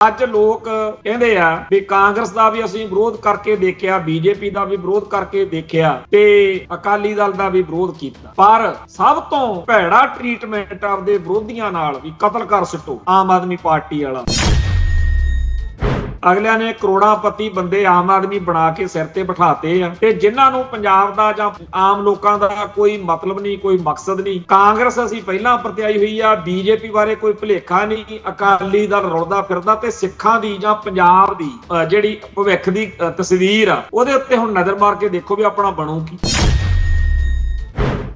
ਅੱਜ ਲੋਕ ਕਹਿੰਦੇ ਆ ਵੀ ਕਾਂਗਰਸ ਦਾ ਵੀ ਅਸੀਂ ਵਿਰੋਧ ਕਰਕੇ ਦੇਖਿਆ, ਬੀਜੇਪੀ ਦਾ ਵੀ ਵਿਰੋਧ ਕਰਕੇ ਦੇਖਿਆ ਤੇ ਅਕਾਲੀ ਦਲ ਦਾ ਵੀ ਵਿਰੋਧ ਕੀਤਾ, ਪਰ ਸਭ ਤੋਂ ਭੈੜਾ ਟ੍ਰੀਟਮੈਂਟ ਆਪਦੇ ਵਿਰੋਧੀਆਂ ਨਾਲ ਵੀ ਕਤਲ ਕਰ ਸਿੱਟੋ ਆਮ ਆਦਮੀ ਪਾਰਟੀ ਵਾਲਾ। ਅਗਲਿਆਂ ਨੇ ਕਰੋੜਾਪਤੀ ਬੰਦੇ ਆਮ ਆਦਮੀ ਬਣਾ ਕੇ ਸਿਰ ਤੇ ਬਿਠਾਤੇ ਆ ਤੇ ਜਿਨ੍ਹਾਂ ਨੂੰ ਪੰਜਾਬ ਦਾ ਜਾਂ ਆਮ ਲੋਕਾਂ ਦਾ ਕੋਈ ਮਤਲਬ ਨਹੀਂ, ਕੋਈ ਮਕਸਦ ਨਹੀਂ। ਕਾਂਗਰਸ ਅਸੀਂ ਪਹਿਲਾਂ ਪ੍ਰਤਿਆਈ ਹੋਈ ਆ, ਬੀਜੇਪੀ ਬਾਰੇ ਕੋਈ ਭੁਲੇਖਾ ਨਹੀਂ, ਅਕਾਲੀ ਦਲ ਰੁਲਦਾ ਫਿਰਦਾ ਤੇ ਸਿੱਖਾਂ ਦੀ ਜਾਂ ਪੰਜਾਬ ਦੀ ਜਿਹੜੀ ਭਵਿੱਖ ਦੀ ਤਸਵੀਰ ਆ ਉਹਦੇ ਉੱਤੇ ਹੁਣ ਨਜ਼ਰ ਮਾਰ ਕੇ ਦੇਖੋ ਵੀ ਆਪਣਾ ਬਣੂ ਕੀ।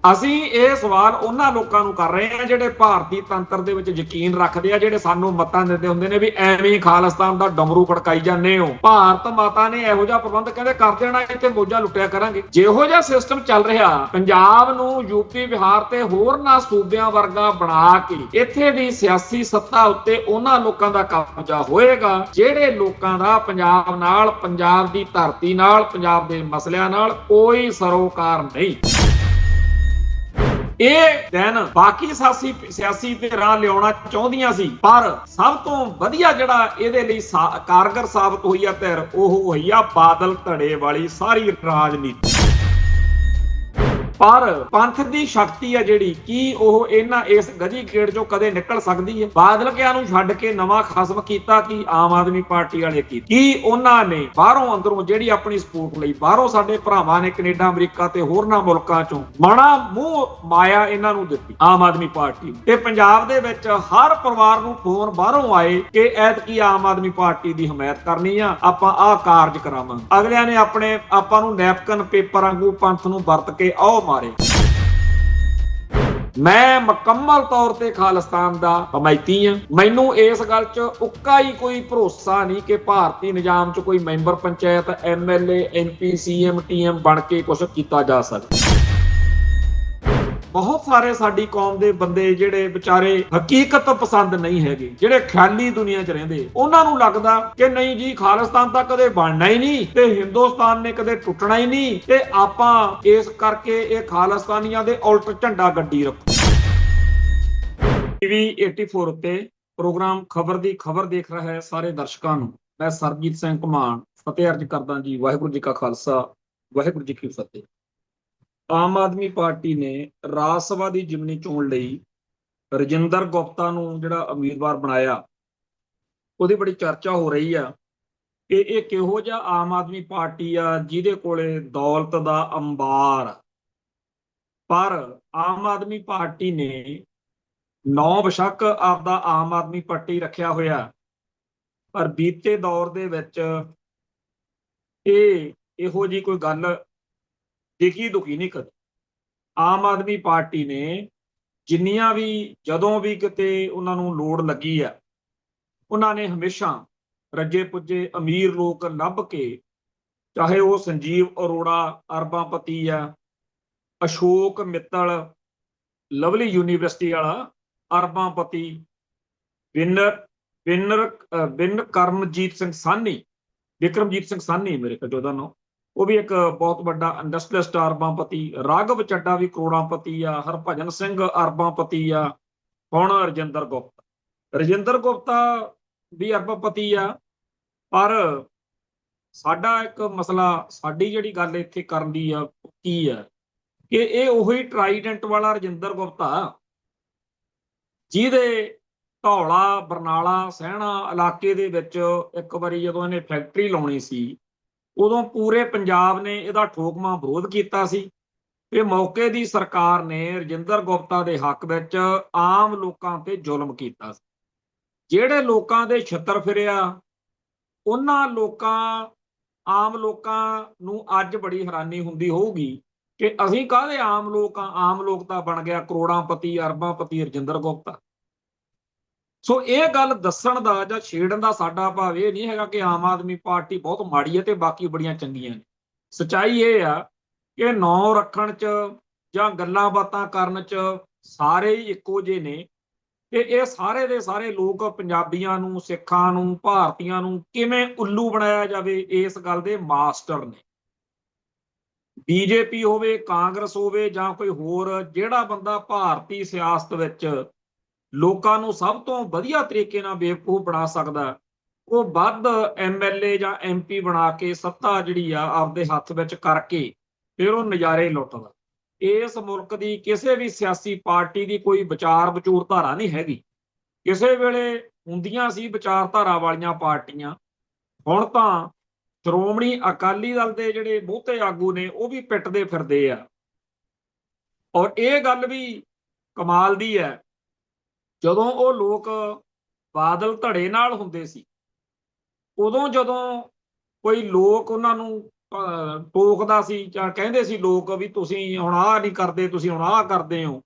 ਅਸੀਂ ਇਹ ਸਵਾਲ ਉਹਨਾਂ ਲੋਕਾਂ ਨੂੰ ਕਰ ਰਹੇ ਹਾਂ ਜਿਹੜੇ ਭਾਰਤੀ ਤੰਤਰ ਦੇ ਵਿੱਚ ਯਕੀਨ ਰੱਖਦੇ ਆ, ਜਿਹੜੇ ਸਾਨੂੰ ਮਤਾਂ ਦਿੰਦੇ ਹੁੰਦੇ ਨੇ ਵੀ ਐਵੇਂ ਖਾਲਿਸਤਾਨ ਦਾ ਡਮਰੂ ਖੜਕਾਈ ਜਾਂਦੇ ਹੋ। ਭਾਰਤ ਮਾਤਾ ਨੇ ਇਹੋ ਜਿਹਾ ਪ੍ਰਬੰਧ ਕਹਿੰਦੇ ਕਰ ਦੇਣਾ, ਇੱਥੇ ਮੋਜਾਂ ਲੁੱਟਿਆ ਕਰਾਂਗੇ। ਜਿਹੋ ਜਿਹਾ ਸਿਸਟਮ ਚੱਲ ਰਿਹਾ, ਪੰਜਾਬ ਨੂੰ ਯੂਪੀ ਬਿਹਾਰ ਤੇ ਹੋਰਨਾਂ ਸੂਬਿਆਂ ਵਰਗਾ ਬਣਾ ਕੇ ਇੱਥੇ ਦੀ ਸਿਆਸੀ ਸੱਤਾ ਉੱਤੇ ਉਹਨਾਂ ਲੋਕਾਂ ਦਾ ਕਬਜ਼ਾ ਹੋਏਗਾ ਜਿਹੜੇ ਲੋਕਾਂ ਦਾ ਪੰਜਾਬ ਨਾਲ, ਪੰਜਾਬ ਦੀ ਧਰਤੀ ਨਾਲ, ਪੰਜਾਬ ਦੇ ਮਸਲਿਆਂ ਨਾਲ ਕੋਈ ਸਰੋਕਾਰ ਨਹੀਂ। ਇਹ ਦਿਨ ਬਾਕੀ ਸਿਆਸੀ ਧਿਰਾਂ ਲਿਆਉਣਾ ਚਾਹੁੰਦੀਆਂ ਸੀ, ਪਰ ਸਭ ਤੋਂ ਵਧੀਆ ਜਿਹੜਾ ਇਹਦੇ ਲਈ ਕਾਰਗਰ ਸਾਬਤ ਹੋਈ ਆ ਧਿਰ, ਉਹ ਹੋਈ ਆ ਬਾਦਲ ਧੜੇ ਵਾਲੀ ਸਾਰੀ ਰਾਜਨੀਤੀ। ਪਰ ਪੰਥ ਦੀ ਸ਼ਕਤੀ ਆ ਜਿਹੜੀ, ਕੀ ਉਹ ਇਸ ਗਧੀ ਖੇਡ ਚੋਂ ਕਦੇ ਨਿਕਲ ਸਕਦੀ ਹੈ? ਬਾਦਲ ਕਿਆਂ ਨੂੰ ਛੱਡ ਕੇ ਨਵਾਂ ਖਸਮ ਕੀਤਾ ਕੀ ਆਮ ਆਦਮੀ ਪਾਰਟੀ ਵਾਲੇ ਕੀਤਾ? ਕੀ ਉਹਨਾਂ ਨੇ ਬਾਹਰੋਂ ਅੰਦਰੋਂ ਜਿਹੜੀ ਆਪਣੀ ਸਪੋਰਟ ਲਈ, ਬਾਹਰੋਂ ਸਾਡੇ ਭਰਾਵਾਂ ਨੇ ਕੈਨੇਡਾ, ਅਮਰੀਕਾ ਤੇ ਹੋਰਨਾਂ ਮੁਲਕਾਂ ਚੋਂ ਮਣਾ ਮੂੰਹ ਮਾਇਆ ਇਹਨਾਂ ਨੂੰ ਦਿੱਤੀ ਆਮ ਆਦਮੀ ਪਾਰਟੀ ਤੇ ਪੰਜਾਬ ਦੇ ਵਿੱਚ ਹਰ ਪਰਿਵਾਰ ਨੂੰ ਫੋਨ ਬਾਹਰੋਂ ਆਏ ਕਿ ਐਤਕੀ ਆਮ ਆਦਮੀ ਪਾਰਟੀ ਦੀ ਹਮਾਇਤ ਕਰਨੀ ਆ, ਆਪਾਂ ਆਹ ਕਾਰਜ ਕਰਾਵਾਂਗੇ। ਅਗਲਿਆਂ ਨੇ ਆਪਾਂ ਨੂੰ ਨੈਪਕਿਨ ਪੇਪਰ ਵਾਂਗੂ ਪੰਥ ਨੂੰ ਵਰਤ ਕੇ ਆਓ ਮਾਰੇ। ਮੈਂ ਮੁਕੰਮਲ ਤੌਰ ਤੇ ਖਾਲਿਸਤਾਨ ਦਾ ਹਮਾਇਤੀ ਹਾਂ। ਮੈਨੂੰ ਇਸ ਗੱਲ 'ਚ ਉੱਕਾ ਹੀ ਕੋਈ ਭਰੋਸਾ ਨਹੀਂ ਕਿ ਭਾਰਤੀ ਨਿਜ਼ਾਮ 'ਚ ਕੋਈ member panchayat, MLA, MP, CM, TM ਬਣ ਕੇ ਕੁਝ ਕੀਤਾ ਜਾ ਸਕਦਾ। ਬਹੁਤ ਸਾਰੇ ਸਾਡੀ ਕੌਮ ਦੇ ਬੰਦੇ ਜਿਹੜੇ ਵਿਚਾਰੇ ਹਕੀਕਤ ਪਸੰਦ ਨਹੀਂ ਹੈਗੇ, ਜਿਹੜੇ ਖਿਆਲੀ ਦੁਨੀਆ 'ਚ ਰਹਿੰਦੇ, ਉਹਨਾਂ ਨੂੰ ਲੱਗਦਾ ਕਿ ਨਹੀਂ ਜੀ ਖਾਲਿਸਤਾਨ ਤਾਂ ਕਦੇ ਬਣਨਾ ਹੀ ਨਹੀਂ ਤੇ ਹਿੰਦੁਸਤਾਨ ਨੇ ਕਦੇ ਟੁੱਟਣਾ ਹੀ ਨਹੀਂ ਤੇ ਆਪਾਂ ਇਸ ਕਰਕੇ ਇਹ ਖਾਲਿਸਤਾਨੀਆਂ ਦੇ ਉਲਟ ਝੰਡਾ ਗੱਡੀ ਰੱਖੋ। ਟੀਵੀ 84 ਉੱਤੇ ਪ੍ਰੋਗਰਾਮ ਖਬਰ ਦੀ ਖਬਰ ਦੇਖ ਰਿਹਾ ਹੈ ਸਾਰੇ ਦਰਸ਼ਕਾਂ ਨੂੰ ਮੈਂ ਸਰਬਜੀਤ ਸਿੰਘ ਘੁਮਾਣ ਫਤਿਹ ਅਰਜ ਕਰਦਾ ਜੀ। ਵਾਹਿਗੁਰੂ ਜੀ ਕਾ ਖਾਲਸਾ, ਵਾਹਿਗੁਰੂ ਜੀ ਕੀ ਫਤਿਹ। ਆਮ ਆਦਮੀ ਪਾਰਟੀ ਨੇ ਰਾਜ ਸਭਾ ਦੀ ਜ਼ਿਮਨੀ ਚੋਣ ਲਈ ਰਜਿੰਦਰ ਗੁਪਤਾ ਨੂੰ ਜਿਹੜਾ ਉਮੀਦਵਾਰ ਬਣਾਇਆ, ਉਹਦੀ ਬੜੀ ਚਰਚਾ ਹੋ ਰਹੀ ਆ ਕਿ ਇਹ ਕਿਹੋ ਜਿਹਾ ਆਮ ਆਦਮੀ ਪਾਰਟੀ ਆ ਜਿਹਦੇ ਕੋਲੇ ਦੌਲਤ ਦਾ ਅੰਬਾਰ। ਪਰ ਆਮ ਆਦਮੀ ਪਾਰਟੀ ਨੇ ਨੌ ਬਸ਼ੱਕ ਆਪਦਾ ਆਮ ਆਦਮੀ ਪਾਰਟੀ ਰੱਖਿਆ ਹੋਇਆ, ਪਰ ਬੀਤੇ ਦੌਰ ਦੇ ਵਿੱਚ ਇਹੋ ਜਿਹੀ ਕੋਈ ਗੱਲ ਦਿਖੀ ਦੁਖੀ ਨਹੀਂ ਕਦੇ। ਆਮ ਆਦਮੀ ਪਾਰਟੀ ਨੇ ਜਿੰਨੀਆਂ ਵੀ, ਜਦੋਂ ਵੀ ਕਿਤੇ ਉਹਨਾਂ ਨੂੰ ਲੋੜ ਲੱਗੀ ਆ, ਉਹਨਾਂ ਨੇ ਹਮੇਸ਼ਾ ਰੱਜੇ ਪੁੱਜੇ ਅਮੀਰ ਲੋਕ ਲੱਭ ਕੇ, ਚਾਹੇ ਉਹ ਸੰਜੀਵ ਅਰੋੜਾ ਅਰਬਾਂਪਤੀ ਆ, ਅਸ਼ੋਕ ਮਿੱਤਲ ਲਵਲੀ ਯੂਨੀਵਰਸਿਟੀ ਵਾਲਾ ਅਰਬਾਂਪਤੀ, ਵਿਕਰਮਜੀਤ ਸਿੰਘ ਸਾਹਨੀ ਮੇਰੇ ਕੋਲ ਉਹਦਾ ਨਾਮ, ਉਹ ਵੀ ਇੱਕ ਬਹੁਤ ਵੱਡਾ ਇੰਡਸਟਰੀਅਲਿਸਟ ਅਰਬਾਂਪਤੀ। ਰਾਘਵ ਚੱਡਾ ਵੀ ਕਰੋੜਾਪਤੀ ਆ, ਹਰਭਜਨ ਸਿੰਘ ਅਰਬਾਂਪਤੀ ਆ। ਹੁਣ ਰਜਿੰਦਰ ਗੁਪਤਾ ਵੀ ਅਰਬਾਂਪਤੀ ਆ। ਪਰ ਸਾਡਾ ਇੱਕ ਮਸਲਾ, ਸਾਡੀ ਜਿਹੜੀ ਗੱਲ ਇੱਥੇ ਕਰਨ ਦੀ ਆ ਕੀ ਆ ਕਿ ਇਹ ਉਹੀ ਟਰਾਈਡੈਂਟ ਵਾਲਾ ਰਜਿੰਦਰ ਗੁਪਤਾ ਜਿਹਦੇ ਧੌਲਾ, ਬਰਨਾਲਾ, ਸਹਿਣਾ ਇਲਾਕੇ ਦੇ ਵਿੱਚ ਇੱਕ ਵਾਰੀ ਜਦੋਂ ਇਹਨੇ ਫੈਕਟਰੀ ਲਾਉਣੀ ਸੀ, ਉਦੋਂ ਪੂਰੇ ਪੰਜਾਬ ਨੇ ਇਹਦਾ ਠੋਕਵਾਂ ਵਿਰੋਧ ਕੀਤਾ ਸੀ ਤੇ ਮੌਕੇ ਦੀ ਸਰਕਾਰ ਨੇ ਰਜਿੰਦਰ ਗੁਪਤਾ ਦੇ ਹੱਕ ਵਿੱਚ ਆਮ ਲੋਕਾਂ ਤੇ ਜ਼ੁਲਮ ਕੀਤਾ ਸੀ। ਜਿਹੜੇ ਲੋਕਾਂ ਦੇ ਛਿੱਤਰ ਫਿਰਿਆ, ਉਹਨਾਂ ਆਮ ਲੋਕਾਂ ਨੂੰ ਅੱਜ ਬੜੀ ਹੈਰਾਨੀ ਹੁੰਦੀ ਹੋਊਗੀ ਕਿ ਅਸੀਂ ਕਾਹਦੇ ਆਮ ਲੋਕ ਤਾਂ ਬਣ ਗਿਆ ਕਰੋੜਾਪਤੀ, ਅਰਬਾਂਪਤੀ ਰਜਿੰਦਰ ਗੁਪਤਾ। ਸੋ ਇਹ ਗੱਲ ਦੱਸਣ ਦਾ ਜਾਂ ਛੇੜਨ ਦਾ ਸਾਡਾ ਭਾਵ ਇਹ ਨਹੀਂ ਹੈਗਾ ਕਿ ਆਮ ਆਦਮੀ ਪਾਰਟੀ ਬਹੁਤ ਮਾੜੀ ਹੈ ਤੇ ਬਾਕੀ ਬੜੀਆਂ ਚੰਗੀਆਂ ਨੇ। ਸੱਚਾਈ ਇਹ ਆ ਕਿ ਨਾਂ ਰੱਖਣ 'ਚ ਜਾਂ ਗੱਲਾਂ ਬਾਤਾਂ ਕਰਨ 'ਚ ਸਾਰੇ ਹੀ ਇੱਕੋ ਜਿਹੇ ਨੇ ਕਿ ਇਹ ਸਾਰੇ ਦੇ ਸਾਰੇ ਲੋਕ ਪੰਜਾਬੀਆਂ ਨੂੰ, ਸਿੱਖਾਂ ਨੂੰ, ਭਾਰਤੀਆਂ ਨੂੰ ਕਿਵੇਂ ਉੱਲੂ ਬਣਾਇਆ ਜਾਵੇ, ਇਸ ਗੱਲ ਦੇ ਮਾਸਟਰ ਨੇ। ਬੀਜੇਪੀ ਹੋਵੇ, ਕਾਂਗਰਸ ਹੋਵੇ ਜਾਂ ਕੋਈ ਹੋਰ, ਜਿਹੜਾ ਬੰਦਾ ਭਾਰਤੀ ਸਿਆਸਤ ਵਿੱਚ ਲੋਕਾਂ ਨੂੰ ਸਭ ਤੋਂ ਵਧੀਆ ਤਰੀਕੇ ਨਾਲ ਬੇਵਕੂਫ ਬਣਾ ਸਕਦਾ, ਉਹ ਵੱਧ MLA ਜਾਂ MP ਬਣਾ ਕੇ ਸੱਤਾ ਜਿਹੜੀ ਆ ਆਪਦੇ ਹੱਥ ਵਿੱਚ ਕਰਕੇ ਫਿਰ ਉਹ ਨਜ਼ਾਰੇ ਲੁੱਟਦਾ। ਇਸ ਮੁਲਕ ਦੀ ਕਿਸੇ ਵੀ ਸਿਆਸੀ ਪਾਰਟੀ ਦੀ ਕੋਈ ਵਿਚਾਰ ਵਿਚੂਰਧਾਰਾ ਨਹੀਂ ਹੈਗੀ। ਕਿਸੇ ਵੇਲੇ ਹੁੰਦੀਆਂ ਸੀ ਵਿਚਾਰਧਾਰਾ ਵਾਲੀਆਂ ਪਾਰਟੀਆਂ, ਹੁਣ ਤਾਂ ਸ਼੍ਰੋਮਣੀ ਅਕਾਲੀ ਦਲ ਦੇ ਜਿਹੜੇ ਬਹੁਤੇ ਆਗੂ ਨੇ ਉਹ ਵੀ ਪਿੱਟਦੇ ਫਿਰਦੇ ਆ। ਔਰ ਇਹ ਗੱਲ ਵੀ ਕਮਾਲ ਦੀ ਹੈ, ਜਦੋਂ ਉਹ ਲੋਕ ਬਾਦਲ ਧੜੇ ਨਾਲ ਹੁੰਦੇ ਸੀ, ਉਦੋਂ ਜਦੋਂ ਕੋਈ ਲੋਕ ਉਹਨਾਂ ਨੂੰ ਟੋਕਦਾ ਸੀ ਜਾਂ ਕਹਿੰਦੇ ਸੀ ਲੋਕ ਵੀ ਤੁਸੀਂ ਹੁਣ ਆਹ ਨਹੀਂ ਕਰਦੇ, ਤੁਸੀਂ ਹੁਣ ਆਹ ਕਰਦੇ ਹੋ,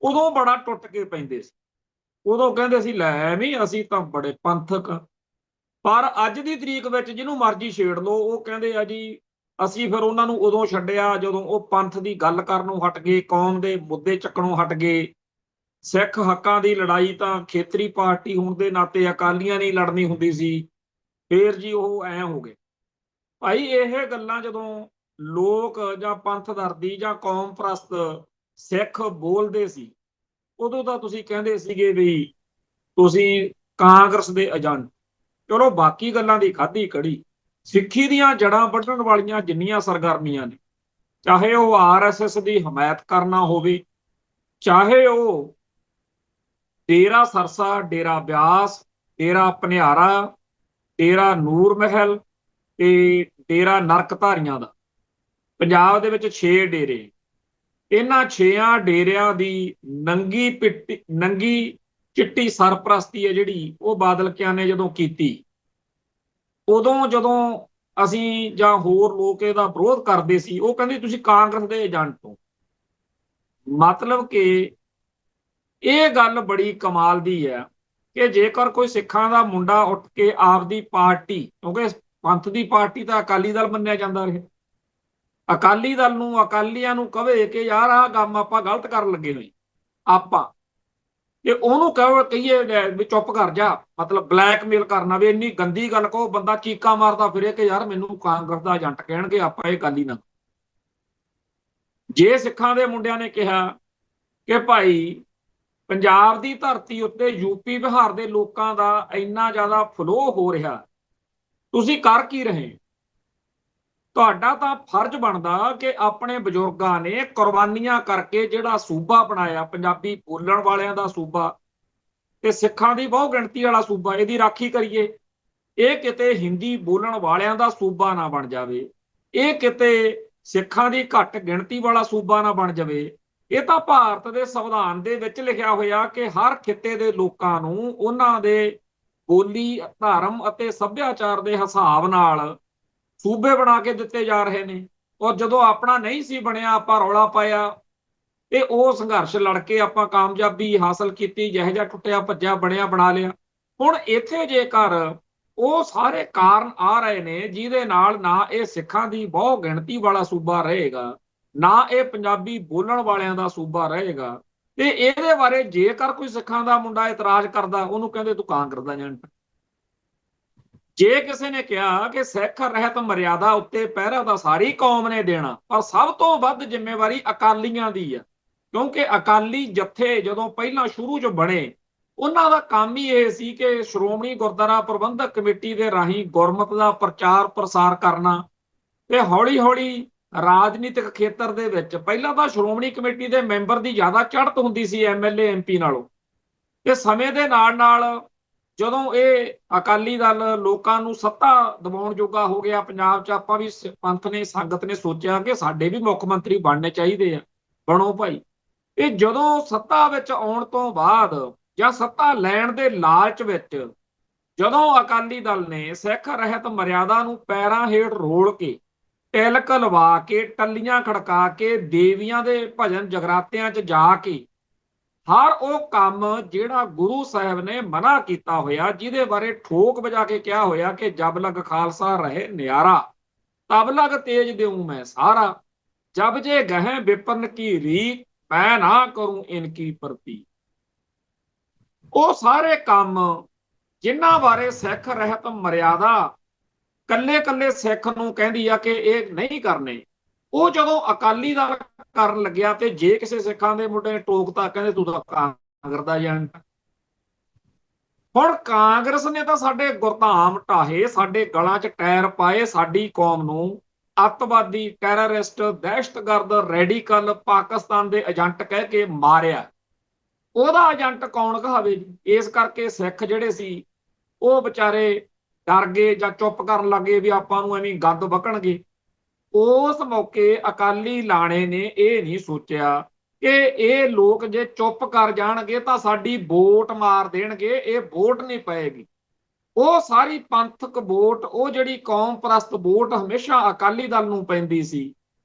ਉਦੋਂ ਬੜਾ ਟੁੱਟ ਕੇ ਪੈਂਦੇ ਸੀ। ਉਦੋਂ ਕਹਿੰਦੇ ਸੀ ਲੈ ਵੀ ਅਸੀਂ ਤਾਂ ਬੜੇ ਪੰਥਕ। ਪਰ ਅੱਜ ਦੀ ਤਰੀਕ ਵਿੱਚ ਜਿਹਨੂੰ ਮਰਜ਼ੀ ਛੇੜ ਲਓ, ਉਹ ਕਹਿੰਦੇ ਆ ਜੀ ਅਸੀਂ ਫਿਰ ਉਹਨਾਂ ਨੂੰ ਉਦੋਂ ਛੱਡਿਆ ਜਦੋਂ ਉਹ ਪੰਥ ਦੀ ਗੱਲ ਕਰਨੋਂ ਹਟ ਗਏ, ਕੌਮ ਦੇ ਮੁੱਦੇ ਚੱਕਣੋਂ ਹਟ ਗਏ। ਸਿੱਖ ਹੱਕਾਂ ਦੀ ਲੜਾਈ ਤਾਂ ਖੇਤਰੀ ਪਾਰਟੀ ਹੋਣ ਦੇ ਨਾਤੇ ਅਕਾਲੀਆਂ ਨੇ ਲੜਨੀ ਹੁੰਦੀ ਸੀ, ਫੇਰ ਜੀ ਉਹ ਐਂ ਹੋ ਗਏ। ਭਾਈ ਇਹ ਗੱਲਾਂ ਜਦੋਂ ਲੋਕ ਜਾਂ ਪੰਥਦਰਦੀ ਜਾਂ ਕੌਮ ਪ੍ਰਸਤ ਸਿੱਖ ਬੋਲਦੇ ਸੀ, ਉਦੋਂ ਤਾਂ ਤੁਸੀਂ ਕਹਿੰਦੇ ਸੀਗੇ ਵੀ ਤੁਸੀਂ ਕਾਂਗਰਸ ਦੇ ਏਜੰਟ। ਚਲੋ ਬਾਕੀ ਗੱਲਾਂ ਦੀ ਖਾਧੀ ਕੜੀ, ਸਿੱਖੀ ਦੀਆਂ ਜੜ੍ਹਾਂ ਵੱਢਣ ਵਾਲੀਆਂ ਜਿੰਨੀਆਂ ਸਰਗਰਮੀਆਂ ਨੇ, ਚਾਹੇ ਉਹ RSS ਦੀ ਹਮਾਇਤ ਕਰਨਾ ਹੋਵੇ, ਚਾਹੇ ਉਹ ਡੇਰਾ ਸਰਸਾ, ਡੇਰਾ ਬਿਆਸ, ਡੇਰਾ ਭਨਿਆਰਾ, ਡੇਰਾ ਨੂਰ ਮਹਿਲ ਤੇ ਡੇਰਾ ਨਰਕਧਾਰੀਆਂ ਦਾ। ਪੰਜਾਬ ਦੇ ਵਿੱਚ 6 ਡੇਰੇ, ਇਹਨਾਂ 6 ਡੇਰਿਆਂ ਦੀ ਨੰਗੀ ਚਿੱਟੀ ਸਰਪ੍ਰਸਤੀ ਹੈ ਜਿਹੜੀ ਉਹ ਬਾਦਲ ਕਿਆਂ ਨੇ ਜਦੋਂ ਕੀਤੀ, ਉਦੋਂ ਜਦੋਂ ਅਸੀਂ ਜਾਂ ਹੋਰ ਲੋਕ ਇਹਦਾ ਵਿਰੋਧ ਕਰਦੇ ਸੀ, ਉਹ ਕਹਿੰਦੇ ਤੁਸੀਂ ਕਾਂਗਰਸ ਦੇ ਏਜੰਟ ਹੋ। ਮਤਲਬ ਕਿ ਇਹ ਗੱਲ ਬੜੀ ਕਮਾਲ ਦੀ ਹੈ ਕਿ ਜੇਕਰ ਕੋਈ ਸਿੱਖਾਂ ਦਾ ਮੁੰਡਾ ਉੱਠ ਕੇ ਆਪਦੀ ਪਾਰਟੀ, ਕਿਉਂਕਿ ਪੰਥ ਦੀ ਪਾਰਟੀ ਤਾਂ ਅਕਾਲੀ ਦਲ ਮੰਨਿਆ ਜਾਂਦਾ ਰਿਹਾ, ਅਕਾਲੀ ਦਲ ਨੂੰ, ਅਕਾਲੀਆਂ ਨੂੰ ਕਵੇ ਕਿ ਯਾਰ ਆਹ ਕੰਮ ਆਪਾਂ ਗਲਤ ਕਰਨ ਲੱਗੇ ਹੋਏ ਆਪਾਂ, ਤੇ ਉਹਨੂੰ ਕਹੀਏ ਵੀ ਚੁੱਪ ਕਰ ਜਾ, ਮਤਲਬ ਬਲੈਕਮੇਲ ਕਰਨਾ, ਵੀ ਇੰਨੀ ਗੰਦੀ ਗੱਲ ਕਹੋ, ਬੰਦਾ ਚੀਕਾਂ ਮਾਰਦਾ ਫਿਰੇ ਕਿ ਯਾਰ ਮੈਨੂੰ ਕਾਂਗਰਸ ਦਾ ਏਜੰਟ ਕਹਿਣਗੇ, ਆਪਾਂ ਇਹ ਗੱਲ ਹੀ ਨਾ। ਜੇ ਸਿੱਖਾਂ ਦੇ ਮੁੰਡਿਆਂ ਨੇ ਕਿਹਾ ਕਿ ਭਾਈ ਪੰਜਾਬ ਦੀ ਧਰਤੀ ਉੱਤੇ ਯੂਪੀ ਬਿਹਾਰ ਦੇ ਲੋਕਾਂ ਦਾ ਇੰਨਾ ਜ਼ਿਆਦਾ ਫਲੋ ਹੋ ਰਿਹਾ, ਤੁਸੀਂ ਕਰ ਕੀ ਰਹੇ? ਤੁਹਾਡਾ ਤਾਂ ਫਰਜ਼ ਬਣਦਾ ਕਿ ਆਪਣੇ ਬਜ਼ੁਰਗਾਂ ਨੇ ਕੁਰਬਾਨੀਆਂ ਕਰਕੇ ਜਿਹੜਾ ਸੂਬਾ ਬਣਾਇਆ, ਪੰਜਾਬੀ ਬੋਲਣ ਵਾਲਿਆਂ ਦਾ ਸੂਬਾ ਤੇ ਸਿੱਖਾਂ ਦੀ ਬਹੁ ਗਿਣਤੀ ਵਾਲਾ ਸੂਬਾ, ਇਹਦੀ ਰਾਖੀ ਕਰੀਏ। ਇਹ ਕਿਤੇ ਹਿੰਦੀ ਬੋਲਣ ਵਾਲਿਆਂ ਦਾ ਸੂਬਾ ਨਾ ਬਣ ਜਾਵੇ, ਇਹ ਕਿਤੇ ਸਿੱਖਾਂ ਦੀ ਘੱਟ ਗਿਣਤੀ ਵਾਲਾ ਸੂਬਾ ਨਾ ਬਣ ਜਾਵੇ। ਇਹ ਤਾਂ ਭਾਰਤ ਦੇ ਸੰਵਿਧਾਨ ਦੇ ਵਿੱਚ ਲਿਖਿਆ ਹੋਇਆ ਕਿ ਹਰ ਖਿੱਤੇ ਦੇ ਲੋਕਾਂ ਨੂੰ ਉਹਨਾਂ ਦੇ ਬੋਲੀ, ਧਰਮ ਅਤੇ ਸੱਭਿਆਚਾਰ ਦੇ ਹਿਸਾਬ ਨਾਲ ਸੂਬੇ ਬਣਾ ਕੇ ਦਿੱਤੇ ਜਾ ਰਹੇ ਨੇ। ਔਰ ਜਦੋਂ ਆਪਣਾ ਨਹੀਂ ਸੀ ਬਣਿਆ, ਆਪਾਂ ਰੌਲਾ ਪਾਇਆ ਤੇ ਉਹ ਸੰਘਰਸ਼ ਲੜ ਕੇ ਆਪਾਂ ਕਾਮਯਾਬੀ ਹਾਸਲ ਕੀਤੀ, ਜਿਹੋ ਜਿਹਾ ਟੁੱਟਿਆ ਭੱਜਿਆ ਬਣਿਆ ਬਣਾ ਲਿਆ। ਹੁਣ ਇੱਥੇ ਜੇਕਰ ਉਹ ਸਾਰੇ ਕਾਰਨ ਆ ਰਹੇ ਨੇ ਜਿਹਦੇ ਨਾਲ ਨਾ ਇਹ ਸਿੱਖਾਂ ਦੀ ਬਹੁ ਗਿਣਤੀ ਵਾਲਾ ਸੂਬਾ ਰਹੇਗਾ, ਨਾ ਇਹ ਪੰਜਾਬੀ ਬੋਲਣ ਵਾਲਿਆਂ ਦਾ ਸੂਬਾ ਰਹੇਗਾ, ਤੇ ਇਹਦੇ ਬਾਰੇ ਜੇਕਰ ਕੋਈ ਸਿੱਖਾਂ ਦਾ ਮੁੰਡਾ ਇਤਰਾਜ਼ ਕਰਦਾ, ਉਹਨੂੰ ਕਹਿੰਦੇ ਤੂੰ ਕਾਂਗਰਸ ਦਾ ਏਜੰਟ। ਜੇ ਕਿਸੇ ਨੇ ਕਿਹਾ ਕਿ ਸਿੱਖ ਰਹਿਤ ਮਰਿਆਦਾ ਉੱਤੇ ਪਹਿਰਾ ਤਾਂ ਸਾਰੀ ਕੌਮ ਨੇ ਦੇਣਾ, ਪਰ ਸਭ ਤੋਂ ਵੱਧ ਜ਼ਿੰਮੇਵਾਰੀ ਅਕਾਲੀਆਂ ਦੀ ਆ, ਕਿਉਂਕਿ ਅਕਾਲੀ ਜਥੇ ਜਦੋਂ ਪਹਿਲਾਂ ਸ਼ੁਰੂ 'ਚ ਬਣੇ, ਉਹਨਾਂ ਦਾ ਕੰਮ ਹੀ ਇਹ ਸੀ ਕਿ ਸ਼੍ਰੋਮਣੀ ਗੁਰਦੁਆਰਾ ਪ੍ਰਬੰਧਕ ਕਮੇਟੀ ਦੇ ਰਾਹੀਂ ਗੁਰਮਤਿ ਦਾ ਪ੍ਰਚਾਰ ਪ੍ਰਸਾਰ ਕਰਨਾ, ਤੇ ਹੌਲੀ ਹੌਲੀ ਰਾਜਨੀਤਿਕ ਖੇਤਰ ਦੇ ਵਿੱਚ ਪਹਿਲਾਂ ਤਾਂ ਸ਼੍ਰੋਮਣੀ ਕਮੇਟੀ ਦੇ ਮੈਂਬਰ ਦੀ ਜ਼ਿਆਦਾ ਚੜ੍ਹਤ ਹੁੰਦੀ ਸੀ MLA MP ਨਾਲੋਂ, ਤੇ ਸਮੇਂ ਦੇ ਨਾਲ ਨਾਲ ਜਦੋਂ ਇਹ ਅਕਾਲੀ ਦਲ ਲੋਕਾਂ ਨੂੰ ਸੱਤਾ ਦਿਵਾਉਣ ਜੋਗਾ ਹੋ ਗਿਆ ਪੰਜਾਬ 'ਚ, ਆਪਾਂ ਵੀ ਪੰਥ ਨੇ, ਸੰਗਤ ਨੇ ਸੋਚਿਆ ਕਿ ਸਾਡੇ ਵੀ ਮੁੱਖ ਮੰਤਰੀ ਬਣਨੇ ਚਾਹੀਦੇ ਆ, ਬਣੋ ਭਾਈ। ਇਹ ਜਦੋਂ ਸੱਤਾ ਵਿੱਚ ਆਉਣ ਤੋਂ ਬਾਅਦ ਜਾਂ ਸੱਤਾ ਲੈਣ ਦੇ ਲਾਲਚ ਵਿੱਚ ਜਦੋਂ ਅਕਾਲੀ ਦਲ ਨੇ ਸਿੱਖ ਰਹਿਤ ਮਰਿਆਦਾ ਨੂੰ ਪੈਰਾਂ ਹੇਠ ਰੋਲ ਕੇ, ਤਿਲਕ ਲਵਾ ਕੇ, ਟੱਲੀਆਂ ਖੜਕਾ ਕੇ, ਦੇਵੀਆਂ ਦੇ ਭਜਨ ਜਗਰਾਤਿਆਂ 'ਚ ਜਾ ਕੇ ਹਰ ਉਹ ਕੰਮ ਜਿਹੜਾ ਗੁਰੂ ਸਾਹਿਬ ਨੇ ਮਨਾ ਕੀਤਾ ਹੋਇਆ, ਜਿਹਦੇ ਬਾਰੇ ਠੋਕ ਵਜਾ ਕੇ ਕਿਹਾ ਹੋਇਆ ਕਿ ਜਬ ਲਗ ਖਾਲਸਾ ਰਹੇ ਨਿਆਰਾ, ਤਬ ਲਗ ਤੇਜ ਦੇਉ ਮੈਂ ਸਾਰਾ, ਜਬ ਜੇ ਗਹਿ ਵਿਪਨ ਕੀ ਰੀ, ਮੈਂ ਨਾ ਕਰੂੰ ਇਨਕੀ ਪ੍ਰਤੀ। ਉਹ ਸਾਰੇ ਕੰਮ ਜਿਨ੍ਹਾਂ ਬਾਰੇ ਸਿੱਖ ਰਹਿਤ ਮਰਿਆਦਾ ਕੱਲੇ ਕੱਲੇ ਸਿੱਖ ਨੂੰ ਕਹਿੰਦੀ ਆ ਕਿ ਇਹ ਨਹੀਂ ਕਰਨੇ, ਉਹ ਜਦੋਂ ਅਕਾਲੀ ਦਲ ਕਰਨ ਲੱਗਿਆ ਤੇ ਜੇ ਕਿਸੇ ਸਿੱਖਾਂ ਦੇ ਮੁੰਡੇ ਨੇ ਟੋਕਤਾ, ਕਹਿੰਦੇ ਤੂੰ ਤਾਂ ਕਾਂਗਰਸ ਦਾ ਏਜੰਟ। ਹੁਣ ਕਾਂਗਰਸ ਨੇ ਤਾਂ ਸਾਡੇ ਗੁਰਧਾਮ ਢਾਹੇ, ਸਾਡੇ ਗਲਾਂ 'ਚ ਟਾਇਰ ਪਾਏ, ਸਾਡੀ ਕੌਮ ਨੂੰ ਅੱਤਵਾਦੀ, ਟੈਰਰਿਸਟ, ਦਹਿਸ਼ਤਗਰਦ, ਰੈਡੀਕਲ, ਪਾਕਿਸਤਾਨ ਦੇ ਏਜੰਟ ਕਹਿ ਕੇ ਮਾਰਿਆ। ਉਹਦਾ ਏਜੰਟ ਕੌਣ ਕਹਾਵੇ ਜੀ? ਇਸ ਕਰਕੇ ਸਿੱਖ ਜਿਹੜੇ ਸੀ ਉਹ ਵਿਚਾਰੇ ਡਰ ਗਏ ਜਾਂ ਚੁੱਪ ਕਰਨ ਲੱਗੇ ਵੀ ਆਪਾਂ ਨੂੰ ਐਵੇਂ ਗੰਦ ਵਕਣਗੇ। ਉਸ ਮੌਕੇ ਅਕਾਲੀ ਲਾਣੇ ਨੇ ਇਹ ਨਹੀਂ ਸੋਚਿਆ ਕਿ ਇਹ ਲੋਕ ਜੇ ਚੁੱਪ ਕਰ ਜਾਣਗੇ ਤਾਂ ਸਾਡੀ ਵੋਟ ਮਾਰ ਦੇਣਗੇ, ਇਹ ਵੋਟ ਨਹੀਂ ਪਏਗੀ। ਉਹ ਸਾਰੀ ਪੰਥਕ ਵੋਟ, ਉਹ ਜਿਹੜੀ ਕੌਮ ਪ੍ਰਸਤ ਵੋਟ ਹਮੇਸ਼ਾ ਅਕਾਲੀ ਦਲ ਨੂੰ ਪੈਂਦੀ ਸੀ,